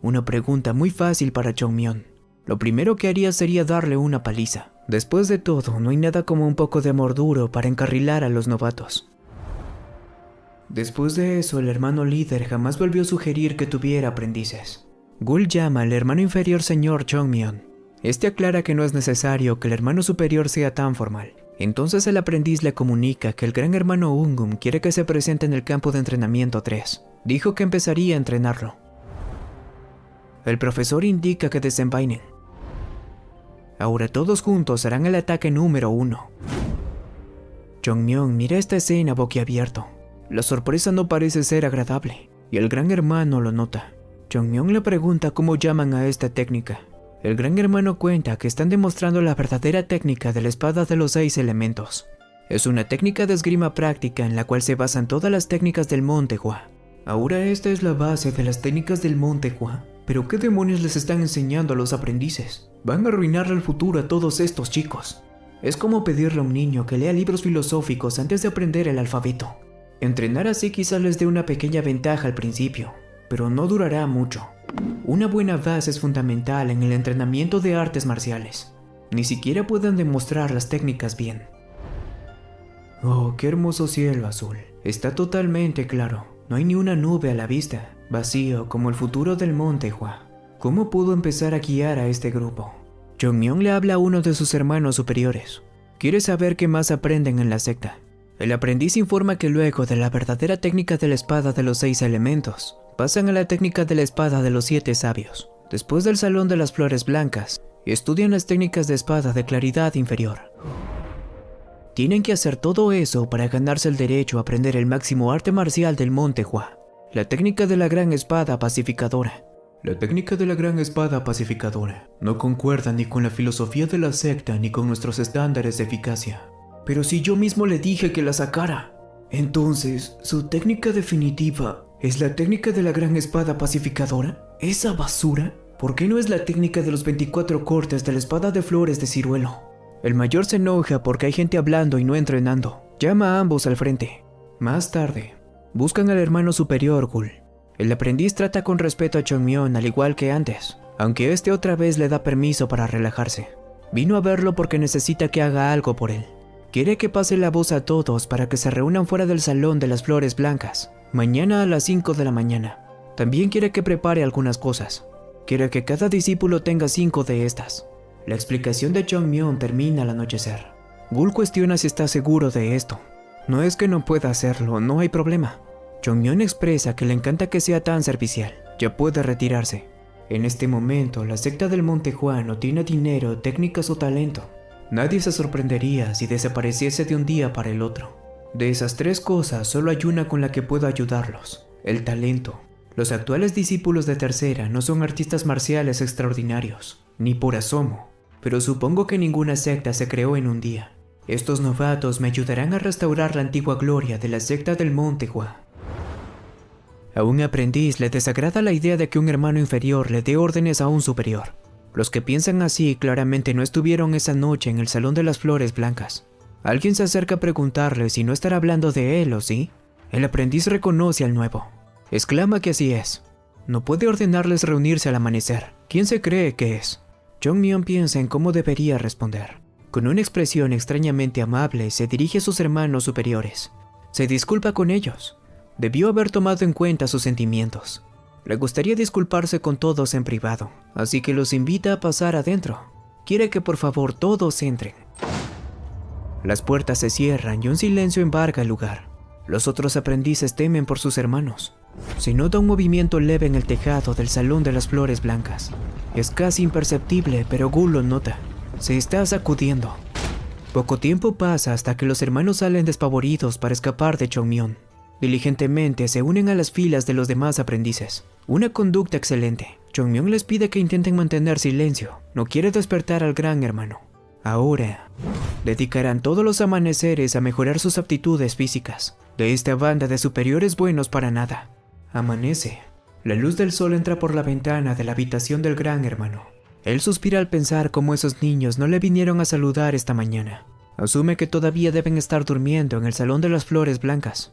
Speaker 1: Una pregunta muy fácil para Chongmyon. Lo primero que haría sería darle una paliza. Después de todo, no hay nada como un poco de amor duro para encarrilar a los novatos. Después de eso, el hermano líder jamás volvió a sugerir que tuviera aprendices. Gul llama al hermano inferior señor Chongmyon. Este aclara que no es necesario que el hermano superior sea tan formal. Entonces el aprendiz le comunica que el gran hermano Ungum quiere que se presente en el campo de entrenamiento 3. Dijo que empezaría a entrenarlo. El profesor indica que desenvainen. Ahora todos juntos harán el ataque número 1. Chongmyon mira esta escena boquiabierto. La sorpresa no parece ser agradable, y el gran hermano lo nota. Chongmyon le pregunta cómo llaman a esta técnica. El gran hermano cuenta que están demostrando la verdadera técnica de la espada de los 6 elementos. Es una técnica de esgrima práctica en la cual se basan todas las técnicas del Monte Hua. Ahora esta es la base de las técnicas del Monte Hua. ¿Pero qué demonios les están enseñando a los aprendices? Van a arruinarle el futuro a todos estos chicos. Es como pedirle a un niño que lea libros filosóficos antes de aprender el alfabeto. Entrenar así quizás les dé una pequeña ventaja al principio, pero no durará mucho. Una buena base es fundamental en el entrenamiento de artes marciales. Ni siquiera pueden demostrar las técnicas bien. Oh, qué hermoso cielo azul. Está totalmente claro. No hay ni una nube a la vista. Vacío como el futuro del Monte Hua. ¿Cómo pudo empezar a guiar a este grupo? Chongmyon le habla a uno de sus hermanos superiores. Quiere saber qué más aprenden en la secta. El aprendiz informa que luego de la verdadera técnica de la espada de los 6 elementos, pasan a la técnica de la espada de los 7 sabios, después del salón de las flores blancas, y estudian las técnicas de espada de claridad inferior. Tienen que hacer todo eso para ganarse el derecho a aprender el máximo arte marcial del Monte Hua, la técnica de la gran espada pacificadora. La técnica de la gran espada pacificadora no concuerda ni con la filosofía de la secta ni con nuestros estándares de eficacia. Pero si yo mismo le dije que la sacara. Entonces, ¿su técnica definitiva es la técnica de la gran espada pacificadora? ¿Esa basura? ¿Por qué no es la técnica de los 24 cortes de la espada de flores de ciruelo? El mayor se enoja porque hay gente hablando y no entrenando. Llama a ambos al frente. Más tarde, buscan al hermano superior, Gul. El aprendiz trata con respeto a Chongmyon al igual que antes, aunque este otra vez le da permiso para relajarse. Vino a verlo porque necesita que haga algo por él. Quiere que pase la voz a todos para que se reúnan fuera del salón de las flores blancas, mañana a las 5 de la mañana. También quiere que prepare algunas cosas. Quiere que cada discípulo tenga 5 de estas. La explicación de Chongmyon termina al anochecer. Gul cuestiona si está seguro de esto. No es que no pueda hacerlo, no hay problema. Chongmyon expresa que le encanta que sea tan servicial, ya puede retirarse. En este momento, la secta del Monte Juan no tiene dinero, técnicas o talento. Nadie se sorprendería si desapareciese de un día para el otro. De esas 3 cosas, solo hay una con la que puedo ayudarlos: el talento. Los actuales discípulos de tercera no son artistas marciales extraordinarios, ni por asomo, pero supongo que ninguna secta se creó en un día. Estos novatos me ayudarán a restaurar la antigua gloria de la secta del Monte Juan. A un aprendiz le desagrada la idea de que un hermano inferior le dé órdenes a un superior. Los que piensan así claramente no estuvieron esa noche en el Salón de las Flores Blancas. Alguien se acerca a preguntarle si no estará hablando de él o sí. El aprendiz reconoce al nuevo. Exclama que así es. No puede ordenarles reunirse al amanecer. ¿Quién se cree que es? Chongmyon piensa en cómo debería responder. Con una expresión extrañamente amable se dirige a sus hermanos superiores. Se disculpa con ellos. Debió haber tomado en cuenta sus sentimientos. Le gustaría disculparse con todos en privado, así que los invita a pasar adentro. Quiere que por favor todos entren. Las puertas se cierran y un silencio embarga el lugar. Los otros aprendices temen por sus hermanos. Se nota un movimiento leve en el tejado del Salón de las Flores Blancas. Es casi imperceptible, pero Gul lo nota. Se está sacudiendo. Poco tiempo pasa hasta que los hermanos salen despavoridos para escapar de Chongmyon. Diligentemente se unen a las filas de los demás aprendices. Una conducta excelente. Chongmyon les pide que intenten mantener silencio. No quiere despertar al gran hermano. Ahora, dedicarán todos los amaneceres a mejorar sus aptitudes físicas. De esta banda de superiores buenos para nada. Amanece. La luz del sol entra por la ventana de la habitación del gran hermano. Él suspira al pensar cómo esos niños no le vinieron a saludar esta mañana. Asume que todavía deben estar durmiendo en el Salón de las Flores Blancas.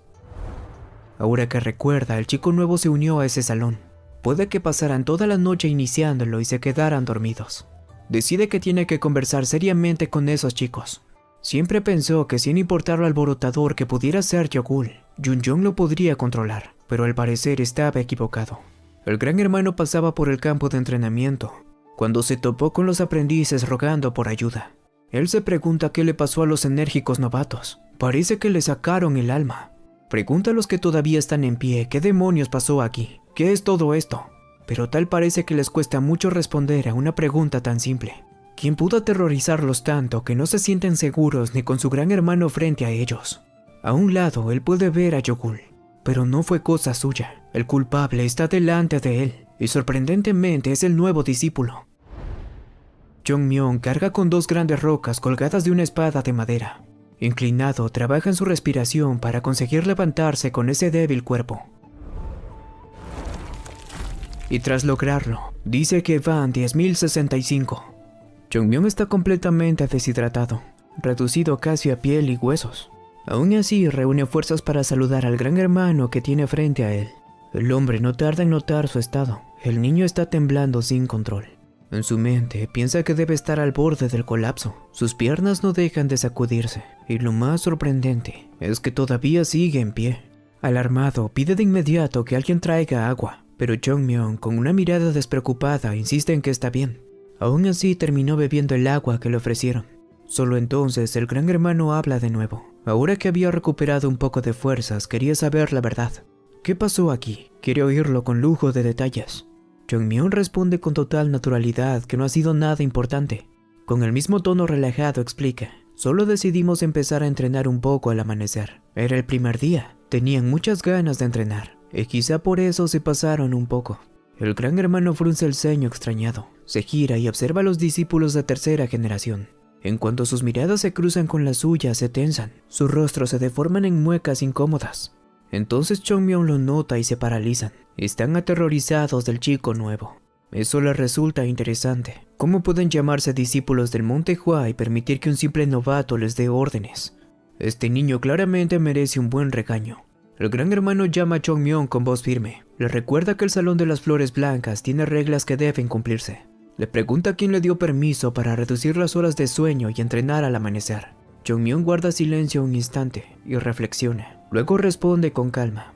Speaker 1: Ahora que recuerda, el chico nuevo se unió a ese salón. Puede que pasaran toda la noche iniciándolo y se quedaran dormidos. Decide que tiene que conversar seriamente con esos chicos. Siempre pensó que sin importar lo alborotador que pudiera ser Yogul, Yun lo podría controlar, pero al parecer estaba equivocado. El gran hermano pasaba por el campo de entrenamiento, cuando se topó con los aprendices rogando por ayuda. Él se pregunta qué le pasó a los enérgicos novatos. Parece que le sacaron el alma. Pregunta a los que todavía están en pie qué demonios pasó aquí, qué es todo esto. Pero tal parece que les cuesta mucho responder a una pregunta tan simple. ¿Quién pudo aterrorizarlos tanto que no se sienten seguros ni con su gran hermano frente a ellos? A un lado él puede ver a Yogul, pero no fue cosa suya. El culpable está delante de él, y sorprendentemente es el nuevo discípulo. Chongmyon carga con 2 grandes rocas colgadas de una espada de madera. Inclinado, trabaja en su respiración para conseguir levantarse con ese débil cuerpo. Y tras lograrlo, dice que van 10.065. Chongmyon está completamente deshidratado, reducido casi a piel y huesos. Aún así, reúne fuerzas para saludar al gran hermano que tiene frente a él. El hombre no tarda en notar su estado. El niño está temblando sin control. En su mente, piensa que debe estar al borde del colapso. Sus piernas no dejan de sacudirse, y lo más sorprendente es que todavía sigue en pie. Alarmado, pide de inmediato que alguien traiga agua, pero Chongmyon, con una mirada despreocupada, insiste en que está bien. Aún así, terminó bebiendo el agua que le ofrecieron. Solo entonces el gran hermano habla de nuevo. Ahora que había recuperado un poco de fuerzas, quería saber la verdad. ¿Qué pasó aquí? Quiere oírlo con lujo de detalles. Chongmyon responde con total naturalidad que no ha sido nada importante. Con el mismo tono relajado explica: solo decidimos empezar a entrenar un poco al amanecer. Era el primer día, tenían muchas ganas de entrenar, y quizá por eso se pasaron un poco. El gran hermano frunce el ceño extrañado, se gira y observa a los discípulos de tercera generación. En cuanto sus miradas se cruzan con las suyas, se tensan, sus rostros se deforman en muecas incómodas. Entonces Chongmyon lo nota y se paralizan. Están aterrorizados del chico nuevo. Eso les resulta interesante. ¿Cómo pueden llamarse discípulos del Monte Hua y permitir que un simple novato les dé órdenes? Este niño claramente merece un buen regaño. El gran hermano llama a Chongmyon con voz firme. Le recuerda que el Salón de las Flores Blancas tiene reglas que deben cumplirse. Le pregunta quién le dio permiso para reducir las horas de sueño y entrenar al amanecer. Chongmyon guarda silencio un instante y reflexiona. Luego responde con calma.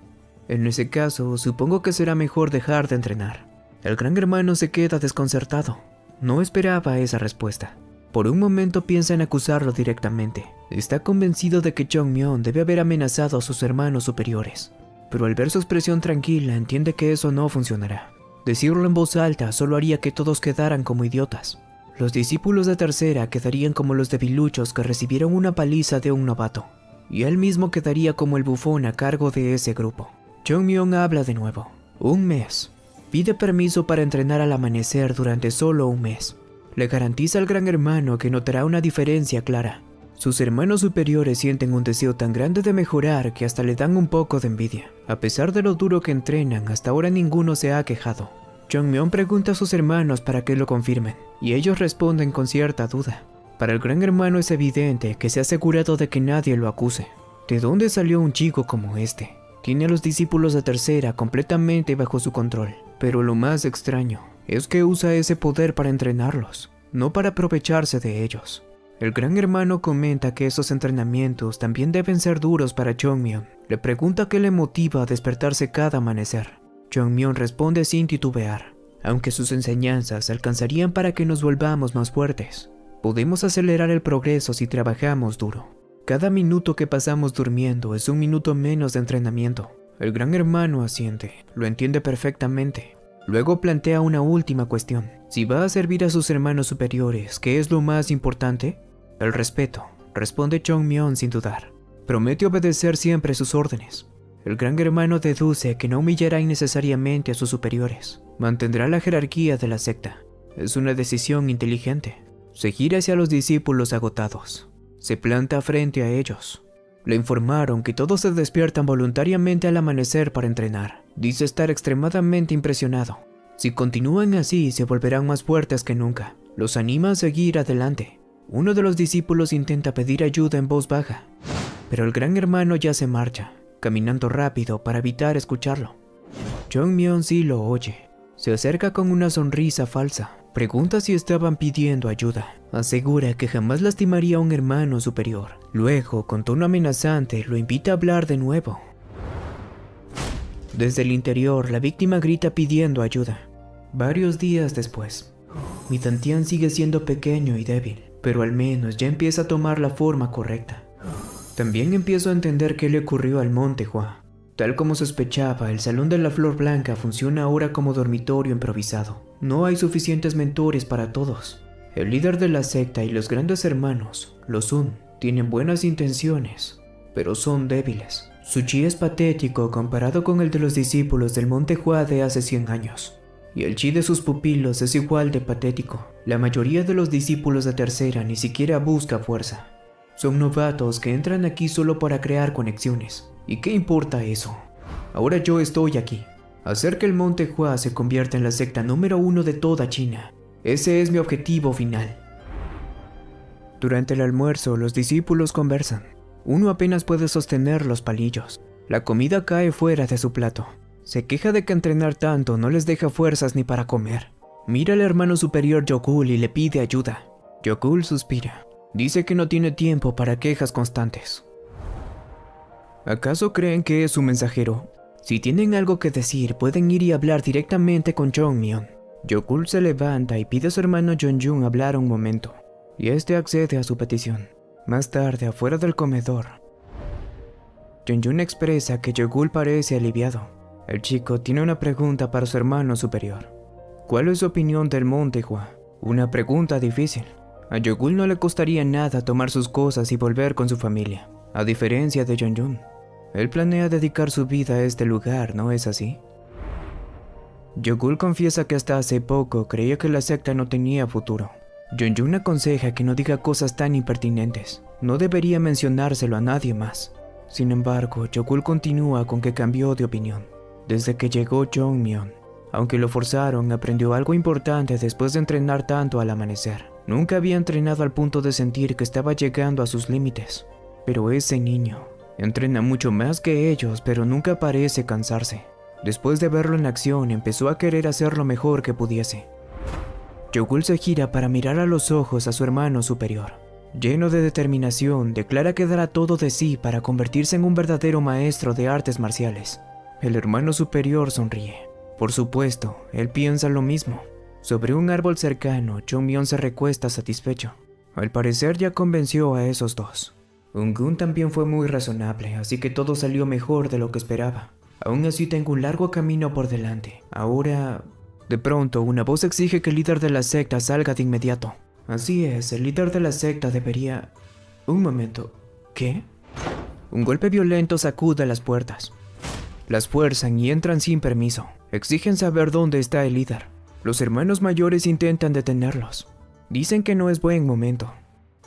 Speaker 1: En ese caso, supongo que será mejor dejar de entrenar. El gran hermano se queda desconcertado. No esperaba esa respuesta. Por un momento piensa en acusarlo directamente. Está convencido de que Chongmyon debe haber amenazado a sus hermanos superiores. Pero al ver su expresión tranquila, entiende que eso no funcionará. Decirlo en voz alta solo haría que todos quedaran como idiotas. Los discípulos de tercera quedarían como los debiluchos que recibieron una paliza de un novato. Y él mismo quedaría como el bufón a cargo de ese grupo. Chongmyon habla de nuevo. Un mes. Pide permiso para entrenar al amanecer durante solo un mes. Le garantiza al gran hermano que notará una diferencia clara. Sus hermanos superiores sienten un deseo tan grande de mejorar que hasta le dan un poco de envidia. A pesar de lo duro que entrenan, hasta ahora ninguno se ha quejado. Chongmyon pregunta a sus hermanos para que lo confirmen, y ellos responden con cierta duda. Para el gran hermano es evidente que se ha asegurado de que nadie lo acuse. ¿De dónde salió un chico como este? Tiene a los discípulos de tercera completamente bajo su control, pero lo más extraño es que usa ese poder para entrenarlos, no para aprovecharse de ellos. El gran hermano comenta que esos entrenamientos también deben ser duros para Chongmyon. Le pregunta qué le motiva a despertarse cada amanecer. Chongmyon responde sin titubear. Aunque sus enseñanzas alcanzarían para que nos volvamos más fuertes, podemos acelerar el progreso si trabajamos duro. Cada minuto que pasamos durmiendo es un minuto menos de entrenamiento. El gran hermano asiente, lo entiende perfectamente. Luego plantea una última cuestión. Si va a servir a sus hermanos superiores, ¿qué es lo más importante? El respeto, responde Chongmyon sin dudar. Promete obedecer siempre sus órdenes. El gran hermano deduce que no humillará innecesariamente a sus superiores. Mantendrá la jerarquía de la secta. Es una decisión inteligente. Se gira hacia los discípulos agotados. Se planta frente a ellos. Le informaron que todos se despiertan voluntariamente al amanecer para entrenar. Dice estar extremadamente impresionado. Si continúan así, se volverán más fuertes que nunca. Los anima a seguir adelante. Uno de los discípulos intenta pedir ayuda en voz baja, pero el gran hermano ya se marcha, caminando rápido para evitar escucharlo. Chongmyon sí lo oye. Se acerca con una sonrisa falsa. Pregunta si estaban pidiendo ayuda. Asegura que jamás lastimaría a un hermano superior. Luego, con tono amenazante, lo invita a hablar de nuevo. Desde el interior, la víctima grita pidiendo ayuda. Varios días después, mi Dantian sigue siendo pequeño y débil, pero al menos ya empieza a tomar la forma correcta. También empiezo a entender qué le ocurrió al Monte Hua. Tal como sospechaba, el Salón de la Flor Blanca funciona ahora como dormitorio improvisado. No hay suficientes mentores para todos. El líder de la secta y los grandes hermanos, los Sun, tienen buenas intenciones, pero son débiles. Su chi es patético comparado con el de los discípulos del Monte Hua de hace 100 años. Y el chi de sus pupilos es igual de patético. La mayoría de los discípulos de tercera ni siquiera busca fuerza. Son novatos que entran aquí solo para crear conexiones. ¿Y qué importa eso? Ahora yo estoy aquí. Hacer que el Monte Hua se convierta en la secta número 1 de toda China. Ese es mi objetivo final. Durante el almuerzo, los discípulos conversan. Uno apenas puede sostener los palillos. La comida cae fuera de su plato. Se queja de que entrenar tanto no les deja fuerzas ni para comer. Mira al hermano superior Yokul y le pide ayuda. Yokul suspira. Dice que no tiene tiempo para quejas constantes. ¿Acaso creen que es un mensajero? Si tienen algo que decir, pueden ir y hablar directamente con Chongmyon. Yokul se levanta y pide a su hermano Yeonjun hablar un momento, y este accede a su petición. Más tarde, afuera del comedor, Yeonjun expresa que Yokul parece aliviado. El chico tiene una pregunta para su hermano superior. ¿Cuál es su opinión del Monte Hua? Una pregunta difícil. A Yokul no le costaría nada tomar sus cosas y volver con su familia, a diferencia de Yeonjun. Él planea dedicar su vida a este lugar, ¿no es así? Yogul confiesa que hasta hace poco creía que la secta no tenía futuro. Jun aconseja que no diga cosas tan impertinentes. No debería mencionárselo a nadie más. Sin embargo, Yogul continúa con que cambió de opinión. Desde que llegó Jongmyeon, aunque lo forzaron, aprendió algo importante después de entrenar tanto al amanecer. Nunca había entrenado al punto de sentir que estaba llegando a sus límites. Pero ese niño entrena mucho más que ellos, pero nunca parece cansarse. Después de verlo en acción, empezó a querer hacer lo mejor que pudiese. Yogul se gira para mirar a los ojos a su hermano superior. Lleno de determinación, declara que dará todo de sí para convertirse en un verdadero maestro de artes marciales. El hermano superior sonríe. Por supuesto, él piensa lo mismo. Sobre un árbol cercano, Jongmyeon se recuesta satisfecho. Al parecer ya convenció a esos dos. Gun también fue muy razonable, así que todo salió mejor de lo que esperaba. Aún así tengo un largo camino por delante. Ahora... De pronto, una voz exige que el líder de la secta salga de inmediato. Así es, el líder de la secta debería... Un momento. ¿Qué? Un golpe violento sacude las puertas. Las fuerzan y entran sin permiso. Exigen saber dónde está el líder. Los hermanos mayores intentan detenerlos. Dicen que no es buen momento.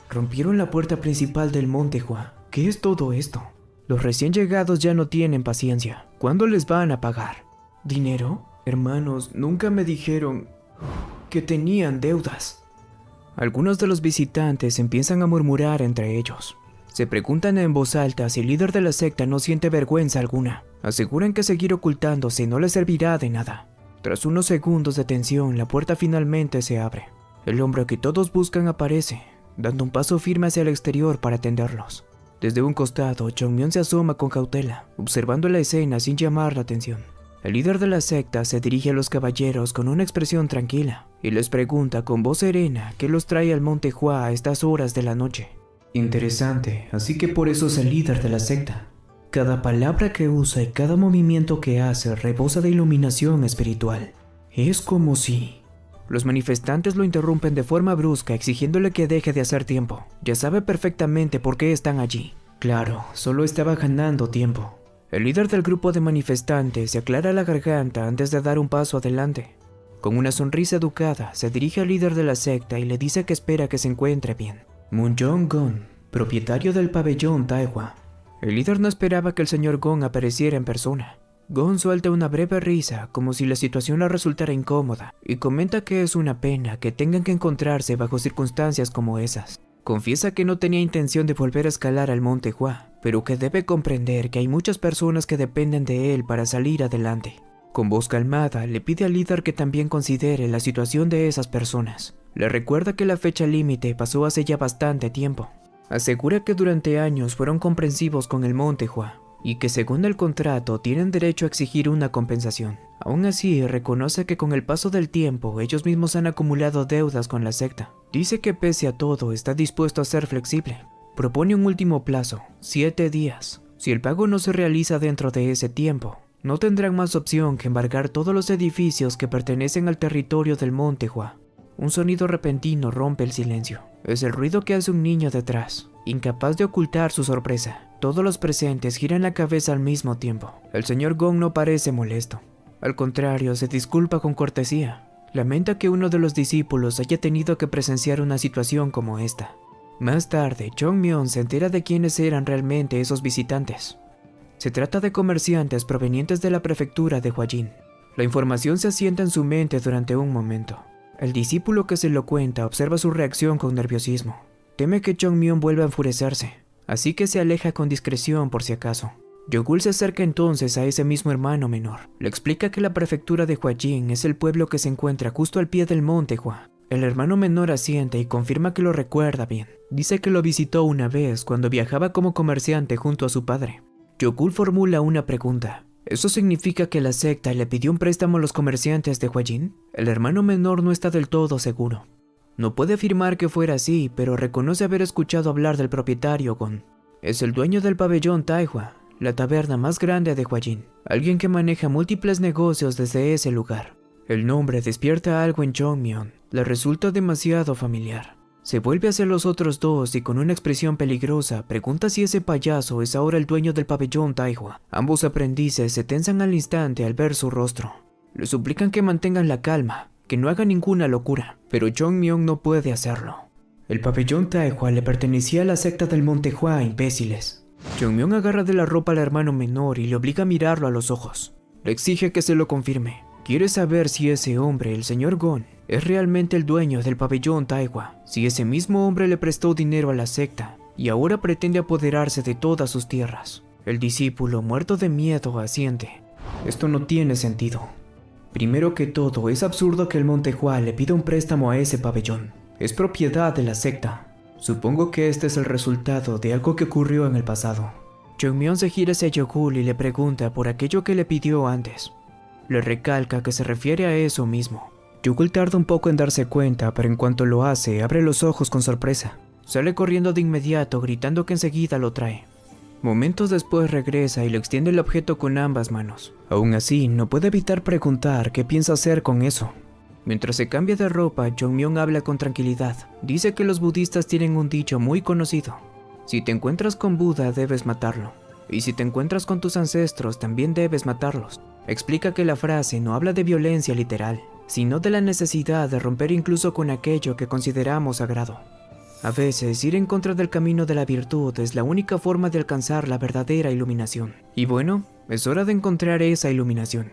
Speaker 1: Rompieron la puerta principal del Monte Hua. ¿Qué es todo esto? Los recién llegados ya no tienen paciencia. ¿Cuándo les van a pagar? ¿Dinero? Hermanos, nunca me dijeron que tenían deudas. Algunos de los visitantes empiezan a murmurar entre ellos. Se preguntan en voz alta si el líder de la secta no siente vergüenza alguna. Aseguran que seguir ocultándose no les servirá de nada. Tras unos segundos de tensión, la puerta finalmente se abre. El hombre que todos buscan aparece, dando un paso firme hacia el exterior para atenderlos. Desde un costado, Jongmyeon se asoma con cautela, observando la escena sin llamar la atención. El líder de la secta se dirige a los caballeros con una expresión tranquila y les pregunta con voz serena qué los trae al Monte Hua a estas horas de la noche. Interesante, así que por eso es el líder de la secta. Cada palabra que usa y cada movimiento que hace rebosa de iluminación espiritual. Es como si... Los manifestantes lo interrumpen de forma brusca, exigiéndole que deje de hacer tiempo. Ya sabe perfectamente por qué están allí. Claro, solo estaba ganando tiempo. El líder del grupo de manifestantes se aclara la garganta antes de dar un paso adelante. Con una sonrisa educada, se dirige al líder de la secta y le dice que espera que se encuentre bien. Moonjong Gon, propietario del pabellón Taihua. El líder no esperaba que el señor Gon apareciera en persona. Gon suelta una breve risa, como si la situación le resultara incómoda, y comenta que es una pena que tengan que encontrarse bajo circunstancias como esas. Confiesa que no tenía intención de volver a escalar al Monte Hua, pero que debe comprender que hay muchas personas que dependen de él para salir adelante. Con voz calmada, le pide al líder que también considere la situación de esas personas. Le recuerda que la fecha límite pasó hace ya bastante tiempo. Asegura que durante años fueron comprensivos con el Monte Hua, y que según el contrato tienen derecho a exigir una compensación. Aún así, reconoce que con el paso del tiempo ellos mismos han acumulado deudas con la secta. Dice que pese a todo está dispuesto a ser flexible. Propone un último plazo, 7 días. Si el pago no se realiza dentro de ese tiempo, no tendrán más opción que embargar todos los edificios que pertenecen al territorio del Monte Hua. Un sonido repentino rompe el silencio. Es el ruido que hace un niño detrás, incapaz de ocultar su sorpresa. Todos los presentes giran la cabeza al mismo tiempo. El señor Gon no parece molesto. Al contrario, se disculpa con cortesía. Lamenta que uno de los discípulos haya tenido que presenciar una situación como esta. Más tarde, Jongmyeon se entera de quiénes eran realmente esos visitantes. Se trata de comerciantes provenientes de la prefectura de Huajin. La información se asienta en su mente durante un momento. El discípulo que se lo cuenta observa su reacción con nerviosismo. Teme que Jongmyeon vuelva a enfurecerse, así que se aleja con discreción por si acaso. Yogul se acerca entonces a ese mismo hermano menor. Le explica que la prefectura de Huajin es el pueblo que se encuentra justo al pie del Monte Hua. El hermano menor asiente y confirma que lo recuerda bien. Dice que lo visitó una vez cuando viajaba como comerciante junto a su padre. Yogul formula una pregunta. ¿Eso significa que la secta le pidió un préstamo a los comerciantes de Huajin? El hermano menor no está del todo seguro. No puede afirmar que fuera así, pero reconoce haber escuchado hablar del propietario Gon. Es el dueño del pabellón Taihua, la taberna más grande de Huajin, alguien que maneja múltiples negocios desde ese lugar. El nombre despierta algo en Jongmyeon, le resulta demasiado familiar. Se vuelve hacia los otros dos y con una expresión peligrosa pregunta si ese payaso es ahora el dueño del pabellón Taihua. Ambos aprendices se tensan al instante al ver su rostro. Le suplican que mantengan la calma, que no hagan ninguna locura, pero Jongmyeon no puede hacerlo. El pabellón Taehua le pertenecía a la secta del Monte Hua, imbéciles. Jongmyeon agarra de la ropa al hermano menor y le obliga a mirarlo a los ojos. Le exige que se lo confirme. Quiere saber si ese hombre, el señor Gon, es realmente el dueño del pabellón Taehua, si ese mismo hombre le prestó dinero a la secta y ahora pretende apoderarse de todas sus tierras. El discípulo, muerto de miedo, asiente. Esto no tiene sentido. Primero que todo, es absurdo que el Monte Hua le pida un préstamo a ese pabellón. Es propiedad de la secta. Supongo que este es el resultado de algo que ocurrió en el pasado. Jongmyeon se gira hacia Yeogul y le pregunta por aquello que le pidió antes. Le recalca que se refiere a eso mismo. Yeogul tarda un poco en darse cuenta, pero en cuanto lo hace, abre los ojos con sorpresa. Sale corriendo de inmediato, gritando que enseguida lo trae. Momentos después regresa y le extiende el objeto con ambas manos. Aún así, no puede evitar preguntar qué piensa hacer con eso. Mientras se cambia de ropa, Jongmyeon habla con tranquilidad. Dice que los budistas tienen un dicho muy conocido. Si te encuentras con Buda, debes matarlo. Y si te encuentras con tus ancestros, también debes matarlos. Explica que la frase no habla de violencia literal, sino de la necesidad de romper incluso con aquello que consideramos sagrado. A veces, ir en contra del camino de la virtud es la única forma de alcanzar la verdadera iluminación. Y bueno, es hora de encontrar esa iluminación.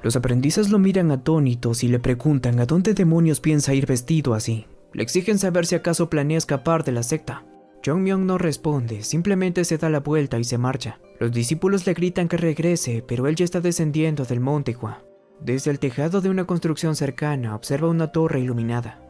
Speaker 1: Los aprendices lo miran atónitos y le preguntan a dónde demonios piensa ir vestido así. Le exigen saber si acaso planea escapar de la secta. Jongmyeon no responde, simplemente se da la vuelta y se marcha. Los discípulos le gritan que regrese, pero él ya está descendiendo del Monte Hua. Desde el tejado de una construcción cercana observa una torre iluminada.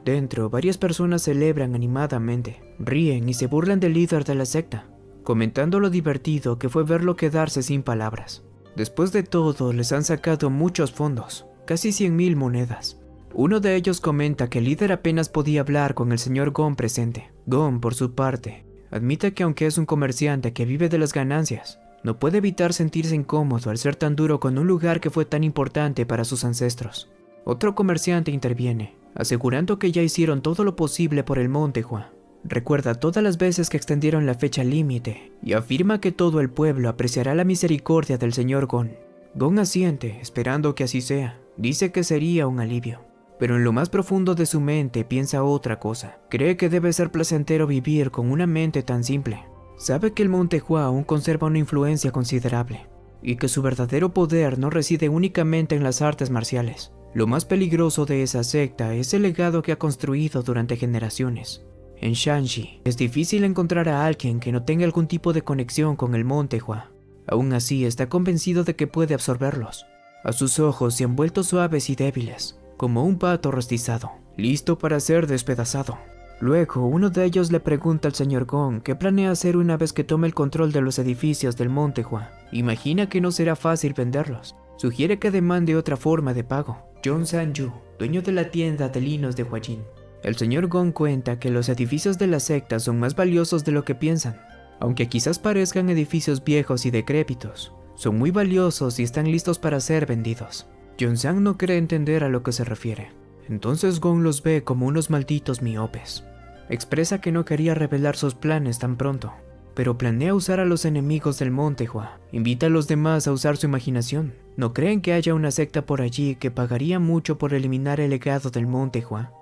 Speaker 1: Dentro, varias personas celebran animadamente, ríen y se burlan del líder de la secta, comentando lo divertido que fue verlo quedarse sin palabras. Después de todo, les han sacado muchos fondos, casi 100,000 monedas. Uno de ellos comenta que el líder apenas podía hablar con el señor Gon presente. Gon, por su parte, admite que aunque es un comerciante que vive de las ganancias, no puede evitar sentirse incómodo al ser tan duro con un lugar que fue tan importante para sus ancestros. Otro comerciante interviene, asegurando que ya hicieron todo lo posible por el Monte Hua. Recuerda todas las veces que extendieron la fecha límite y afirma que todo el pueblo apreciará la misericordia del señor Gon. Gon asiente, esperando que así sea. Dice que sería un alivio. Pero en lo más profundo de su mente piensa otra cosa. Cree que debe ser placentero vivir con una mente tan simple. Sabe que el Monte Hua aún conserva una influencia considerable y que su verdadero poder no reside únicamente en las artes marciales. Lo más peligroso de esa secta es el legado que ha construido durante generaciones. En Shanxi, es difícil encontrar a alguien que no tenga algún tipo de conexión con el Monte Hua. Aún así, está convencido de que puede absorberlos. A sus ojos se han vuelto suaves y débiles, como un pato rostizado, listo para ser despedazado. Luego, uno de ellos le pregunta al señor Gon qué planea hacer una vez que tome el control de los edificios del Monte Hua. Imagina que no será fácil venderlos. Sugiere que demande otra forma de pago. John San-yu, dueño de la tienda de linos de Huajin. El señor Gon cuenta que los edificios de la secta son más valiosos de lo que piensan. Aunque quizás parezcan edificios viejos y decrépitos, son muy valiosos y están listos para ser vendidos. John-san no cree entender a lo que se refiere. Entonces Gon los ve como unos malditos miopes. Expresa que no quería revelar sus planes tan pronto, pero planea usar a los enemigos del Monte Hua. Invita a los demás a usar su imaginación. ¿No creen que haya una secta por allí que pagaría mucho por eliminar el legado del Monte Hua?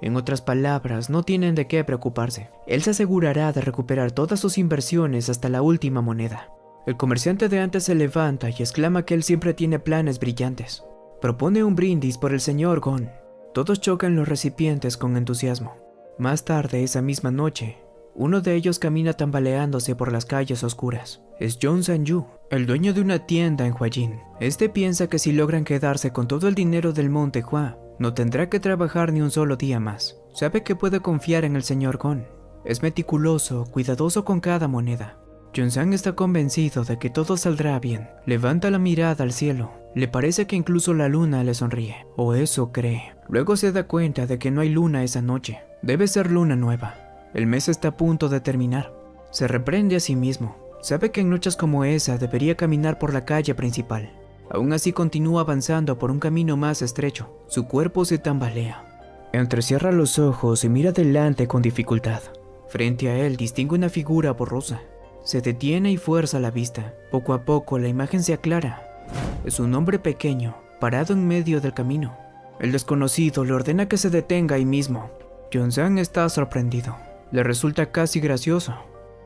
Speaker 1: En otras palabras, no tienen de qué preocuparse. Él se asegurará de recuperar todas sus inversiones hasta la última moneda. El comerciante de antes se levanta y exclama que él siempre tiene planes brillantes. Propone un brindis por el señor Gon. Todos chocan los recipientes con entusiasmo. Más tarde, esa misma noche, uno de ellos camina tambaleándose por las calles oscuras. Es John San-yu, el dueño de una tienda en Huajin. Este piensa que si logran quedarse con todo el dinero del Monte Hua, no tendrá que trabajar ni un solo día más. Sabe que puede confiar en el señor Gon. Es meticuloso, cuidadoso con cada moneda. John-san está convencido de que todo saldrá bien. Levanta la mirada al cielo. Le parece que incluso la luna le sonríe, o eso cree. Luego se da cuenta de que no hay luna esa noche. Debe ser luna nueva. El mes está a punto de terminar. Se reprende a sí mismo. Sabe que en noches como esa debería caminar por la calle principal. Aún así continúa avanzando por un camino más estrecho. Su cuerpo se tambalea. Entrecierra los ojos y mira adelante con dificultad. Frente a él distingue una figura borrosa. Se detiene y fuerza la vista. Poco a poco la imagen se aclara. Es un hombre pequeño, parado en medio del camino. El desconocido le ordena que se detenga ahí mismo. Jong-sang está sorprendido. Le resulta casi gracioso.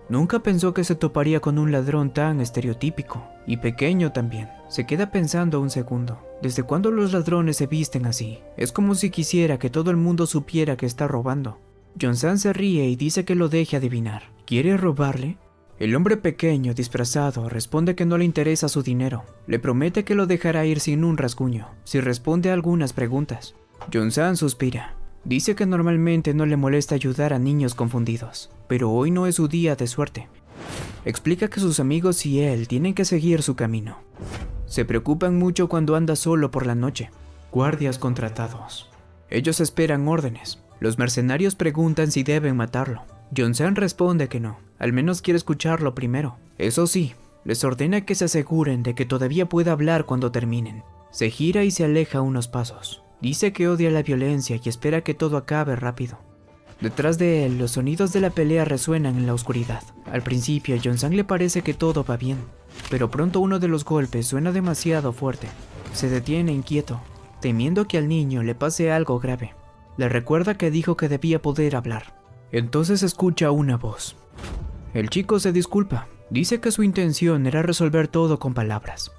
Speaker 1: Nunca pensó que se toparía con un ladrón tan estereotípico, y pequeño también. Se queda pensando un segundo. ¿Desde cuándo los ladrones se visten así? Es como si quisiera que todo el mundo supiera que está robando. Jong-sang se ríe y dice que lo deje adivinar. ¿Quiere robarle? El hombre pequeño, disfrazado, responde que no le interesa su dinero. Le promete que lo dejará ir sin un rasguño, si responde a algunas preguntas. Jong-sang suspira. Dice que normalmente no le molesta ayudar a niños confundidos, pero hoy no es su día de suerte. Explica que sus amigos y él tienen que seguir su camino. Se preocupan mucho cuando anda solo por la noche. Guardias contratados. Ellos esperan órdenes. Los mercenarios preguntan si deben matarlo. Jong-sang responde que no, al menos quiere escucharlo primero. Eso sí, les ordena que se aseguren de que todavía pueda hablar cuando terminen. Se gira y se aleja unos pasos. Dice que odia la violencia y espera que todo acabe rápido. Detrás de él, los sonidos de la pelea resuenan en la oscuridad. Al principio, a Jong-sang le parece que todo va bien, pero pronto uno de los golpes suena demasiado fuerte. Se detiene inquieto, temiendo que al niño le pase algo grave. Le recuerda que dijo que debía poder hablar. Entonces escucha una voz. El chico se disculpa. Dice que su intención era resolver todo con palabras.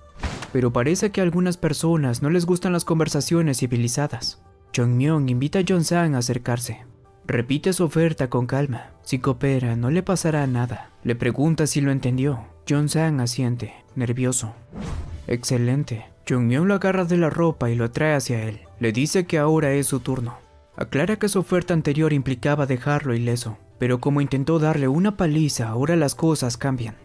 Speaker 1: Pero parece que a algunas personas no les gustan las conversaciones civilizadas. Jong-myung invita a Jong-sang a acercarse. Repite su oferta con calma. Si coopera, no le pasará nada. Le pregunta si lo entendió. Jong-sang asiente, nervioso. Excelente. Jong-myung lo agarra de la ropa y lo atrae hacia él. Le dice que ahora es su turno. Aclara que su oferta anterior implicaba dejarlo ileso, pero como intentó darle una paliza, ahora las cosas cambian.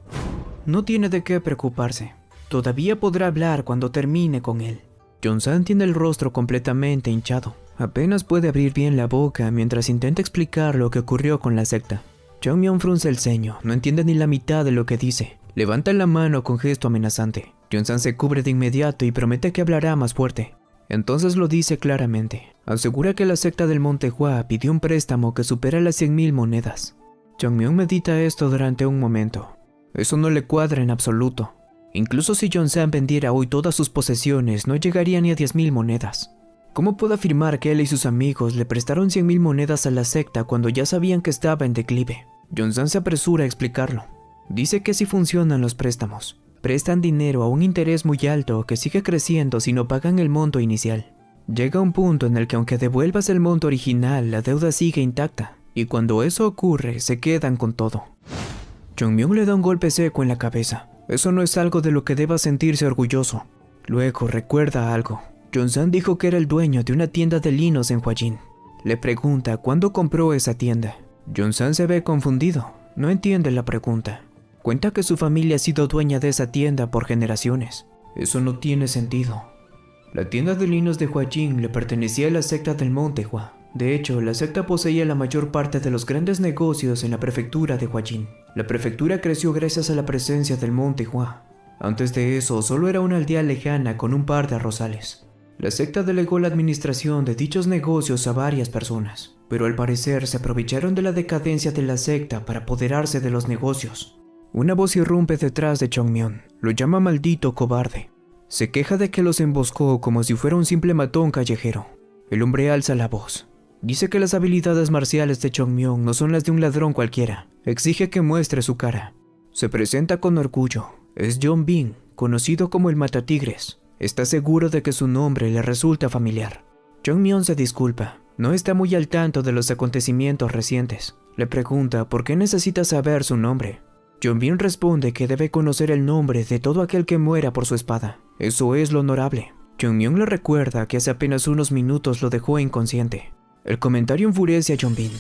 Speaker 1: No tiene de qué preocuparse. Todavía podrá hablar cuando termine con él. Jong-sang tiene el rostro completamente hinchado. Apenas puede abrir bien la boca mientras intenta explicar lo que ocurrió con la secta. Jong-myung frunce el ceño, no entiende ni la mitad de lo que dice. Levanta la mano con gesto amenazante. Jong-sang se cubre de inmediato y promete que hablará más fuerte. Entonces lo dice claramente. Asegura que la secta del Monte Hua pidió un préstamo que supera las 100.000 monedas. Jong-myung medita esto durante un momento. Eso no le cuadra en absoluto. Incluso si Jong-sang vendiera hoy todas sus posesiones, no llegaría ni a 10.000 monedas. ¿Cómo puede afirmar que él y sus amigos le prestaron 100.000 monedas a la secta cuando ya sabían que estaba en declive? Jong-sang se apresura a explicarlo. Dice que así funcionan los préstamos. Prestan dinero a un interés muy alto que sigue creciendo si no pagan el monto inicial. Llega un punto en el que aunque devuelvas el monto original, la deuda sigue intacta, y cuando eso ocurre, se quedan con todo. Jong-myung le da un golpe seco en la cabeza. Eso no es algo de lo que deba sentirse orgulloso. Luego recuerda algo. Jong-sang dijo que era el dueño de una tienda de linos en Hwajin. Le pregunta cuándo compró esa tienda. Jong-sang se ve confundido. No entiende la pregunta. Cuenta que su familia ha sido dueña de esa tienda por generaciones. Eso no tiene sentido. La tienda de linos de Hwajin le pertenecía a la secta del Monte Hua. De hecho, la secta poseía la mayor parte de los grandes negocios en la prefectura de Hwajin. La prefectura creció gracias a la presencia del Monte Hua. Antes de eso, solo era una aldea lejana con un par de arrozales. La secta delegó la administración de dichos negocios a varias personas, pero al parecer se aprovecharon de la decadencia de la secta para apoderarse de los negocios. Una voz irrumpe detrás de Jong-myung. Lo llama maldito cobarde. Se queja de que los emboscó como si fuera un simple matón callejero. El hombre alza la voz. Dice que las habilidades marciales de Jong-myung no son las de un ladrón cualquiera. Exige que muestre su cara. Se presenta con orgullo. Es Jong-bin, conocido como el Matatigres. Está seguro de que su nombre le resulta familiar. Jong-myung se disculpa. No está muy al tanto de los acontecimientos recientes. Le pregunta por qué necesita saber su nombre. Jong-bin responde que debe conocer el nombre de todo aquel que muera por su espada. Eso es lo honorable. Jong-myung le recuerda que hace apenas unos minutos lo dejó inconsciente. El comentario enfurece a Jong-bin.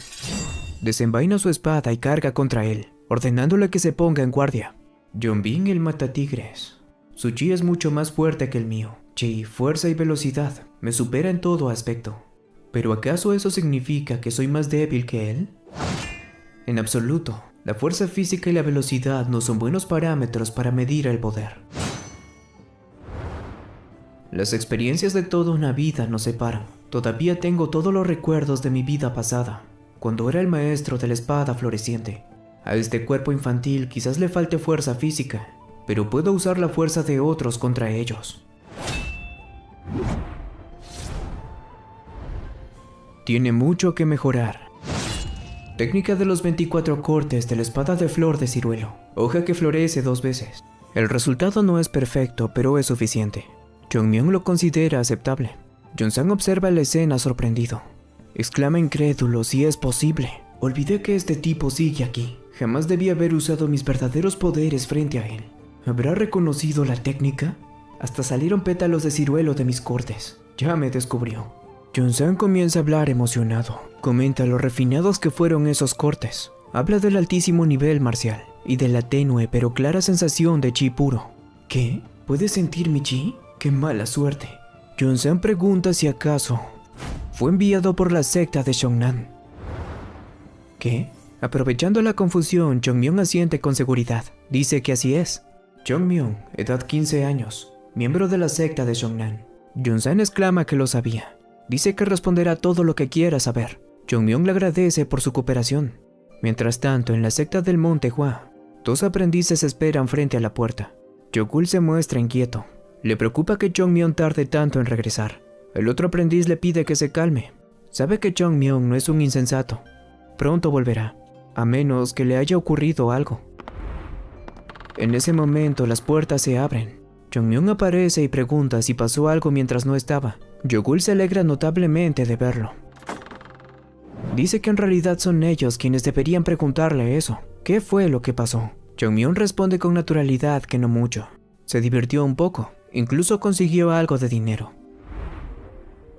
Speaker 1: Desenvaina su espada y carga contra él, ordenándole que se ponga en guardia. Jong-bin el Matatigres. Su chi es mucho más fuerte que el mío. Chi, fuerza y velocidad. Me supera en todo aspecto. ¿Pero acaso eso significa que soy más débil que él? En absoluto. La fuerza física y la velocidad no son buenos parámetros para medir el poder. Las experiencias de toda una vida nos separan. Todavía tengo todos los recuerdos de mi vida pasada, cuando era el maestro de la espada floreciente. A este cuerpo infantil quizás le falte fuerza física, pero puedo usar la fuerza de otros contra ellos. Tiene mucho que mejorar. Técnica de los 24 cortes de la espada de flor de ciruelo. Hoja que florece 2 veces. El resultado no es perfecto, pero es suficiente. Jongmyeon lo considera aceptable. Jong-san observa la escena sorprendido. Exclama incrédulo si es posible. Olvidé que este tipo sigue aquí. Jamás debí haber usado mis verdaderos poderes frente a él. ¿Habrá reconocido la técnica? Hasta salieron pétalos de ciruelo de mis cortes. Ya me descubrió. Jong-san comienza a hablar emocionado. Comenta lo refinados que fueron esos cortes. Habla del altísimo nivel marcial y de la tenue pero clara sensación de chi puro. ¿Qué? ¿Puedes sentir mi chi? ¡Qué mala suerte! Jong-san pregunta si acaso fue enviado por la secta de Seongnan. ¿Qué? Aprovechando la confusión, Jongmyeon asiente con seguridad. Dice que así es. Jongmyeon, edad 15 años, miembro de la secta de Seongnan. Jong-san exclama que lo sabía. Dice que responderá todo lo que quiera saber. Jongmyeon le agradece por su cooperación. Mientras tanto, en la secta del Monte Hua, 2 aprendices esperan frente a la puerta. Yogul se muestra inquieto. Le preocupa que Jongmyeon tarde tanto en regresar. El otro aprendiz le pide que se calme. Sabe que Jongmyeon no es un insensato. Pronto volverá, a menos que le haya ocurrido algo. En ese momento las puertas se abren. Jongmyeon aparece y pregunta si pasó algo mientras no estaba. Yogul se alegra notablemente de verlo. Dice que en realidad son ellos quienes deberían preguntarle eso. ¿Qué fue lo que pasó? Jongmyeon responde con naturalidad que no mucho. Se divirtió un poco, incluso consiguió algo de dinero.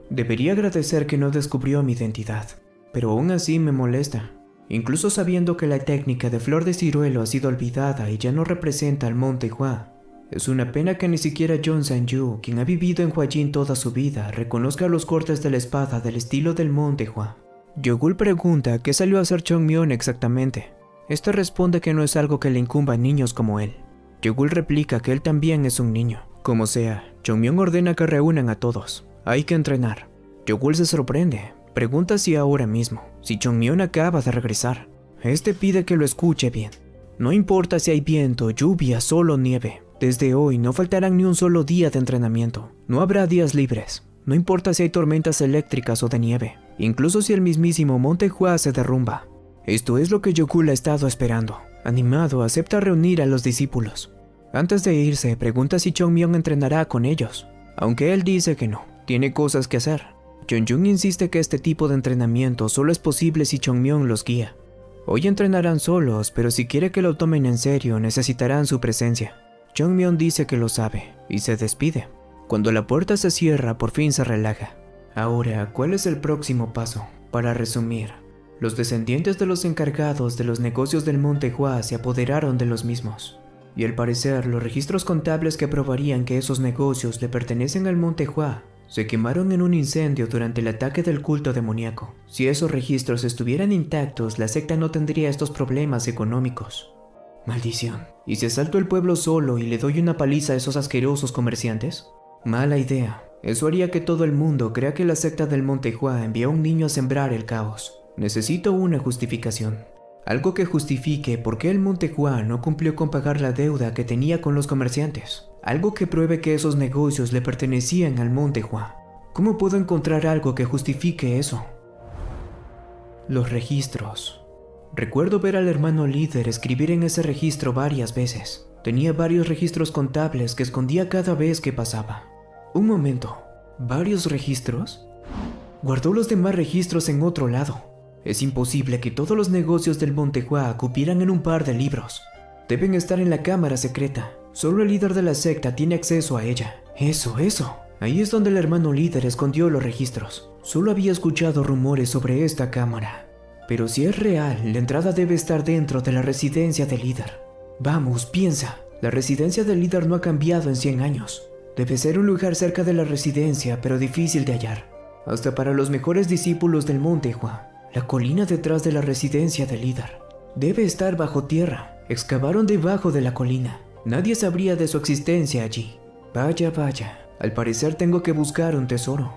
Speaker 1: Debería agradecer que no descubrió mi identidad, pero aún así me molesta. Incluso sabiendo que la técnica de flor de ciruelo ha sido olvidada y ya no representa al Monte Hua. Es una pena que ni siquiera Jeon San-yu, quien ha vivido en Hwajin toda su vida, reconozca los cortes de la espada del estilo del Monte Hua. Yogul pregunta qué salió a hacer Jongmyeon exactamente. Este responde que no es algo que le incumba a niños como él. Yogul replica que él también es un niño. Como sea, Jongmyeon ordena que reúnan a todos. Hay que entrenar. Yogul se sorprende. Pregunta si ahora mismo, si Jongmyeon acaba de regresar. Este pide que lo escuche bien. No importa si hay viento, lluvia, sol o nieve. Desde hoy no faltarán ni un solo día de entrenamiento. No habrá días libres. No importa si hay tormentas eléctricas o de nieve. Incluso si el mismísimo Monte Hua se derrumba. Esto es lo que Yogul ha estado esperando. Animado, acepta reunir a los discípulos. Antes de irse, pregunta si Jongmyeon entrenará con ellos. Aunque él dice que no, tiene cosas que hacer. Jong-jung insiste que este tipo de entrenamiento solo es posible si Jongmyeon los guía. Hoy entrenarán solos, pero si quiere que lo tomen en serio, necesitarán su presencia. Jongmyeon dice que lo sabe, y se despide. Cuando la puerta se cierra, por fin se relaja. Ahora, ¿cuál es el próximo paso? Para resumir, los descendientes de los encargados de los negocios del Monte Hua se apoderaron de los mismos. Y al parecer, los registros contables que probarían que esos negocios le pertenecen al Monte Hua se quemaron en un incendio durante el ataque del culto demoníaco. Si esos registros estuvieran intactos, la secta no tendría estos problemas económicos. Maldición. ¿Y si asalto el pueblo solo y le doy una paliza a esos asquerosos comerciantes? Mala idea. Eso haría que todo el mundo crea que la secta del Monte Hua envió a un niño a sembrar el caos. Necesito una justificación. Algo que justifique por qué el Monte Hua no cumplió con pagar la deuda que tenía con los comerciantes. Algo que pruebe que esos negocios le pertenecían al Monte Hua. ¿Cómo puedo encontrar algo que justifique eso? Los registros. Recuerdo ver al hermano líder escribir en ese registro varias veces. Tenía varios registros contables que escondía cada vez que pasaba. Un momento, ¿varios registros? Guardó los demás registros en otro lado. Es imposible que todos los negocios del Monte Hua cupieran en un par de libros. Deben estar en la cámara secreta. Solo el líder de la secta tiene acceso a ella. Eso. Ahí es donde el hermano líder escondió los registros. Solo había escuchado rumores sobre esta cámara. Pero si es real, la entrada debe estar dentro de la residencia del líder. Vamos, piensa. La residencia del líder no ha cambiado en 100 años. Debe ser un lugar cerca de la residencia, pero difícil de hallar. Hasta para los mejores discípulos del Monte Hua. La colina detrás de la residencia del líder. Debe estar bajo tierra. Excavaron debajo de la colina. Nadie sabría de su existencia allí. Vaya. Al parecer tengo que buscar un tesoro.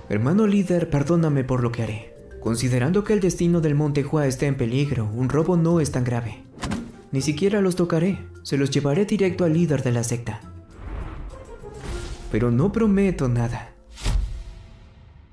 Speaker 1: Hermano líder, perdóname por lo que haré. Considerando que el destino del Monte Hua está en peligro, un robo no es tan grave. Ni siquiera los tocaré. Se los llevaré directo al líder de la secta. Pero no prometo nada.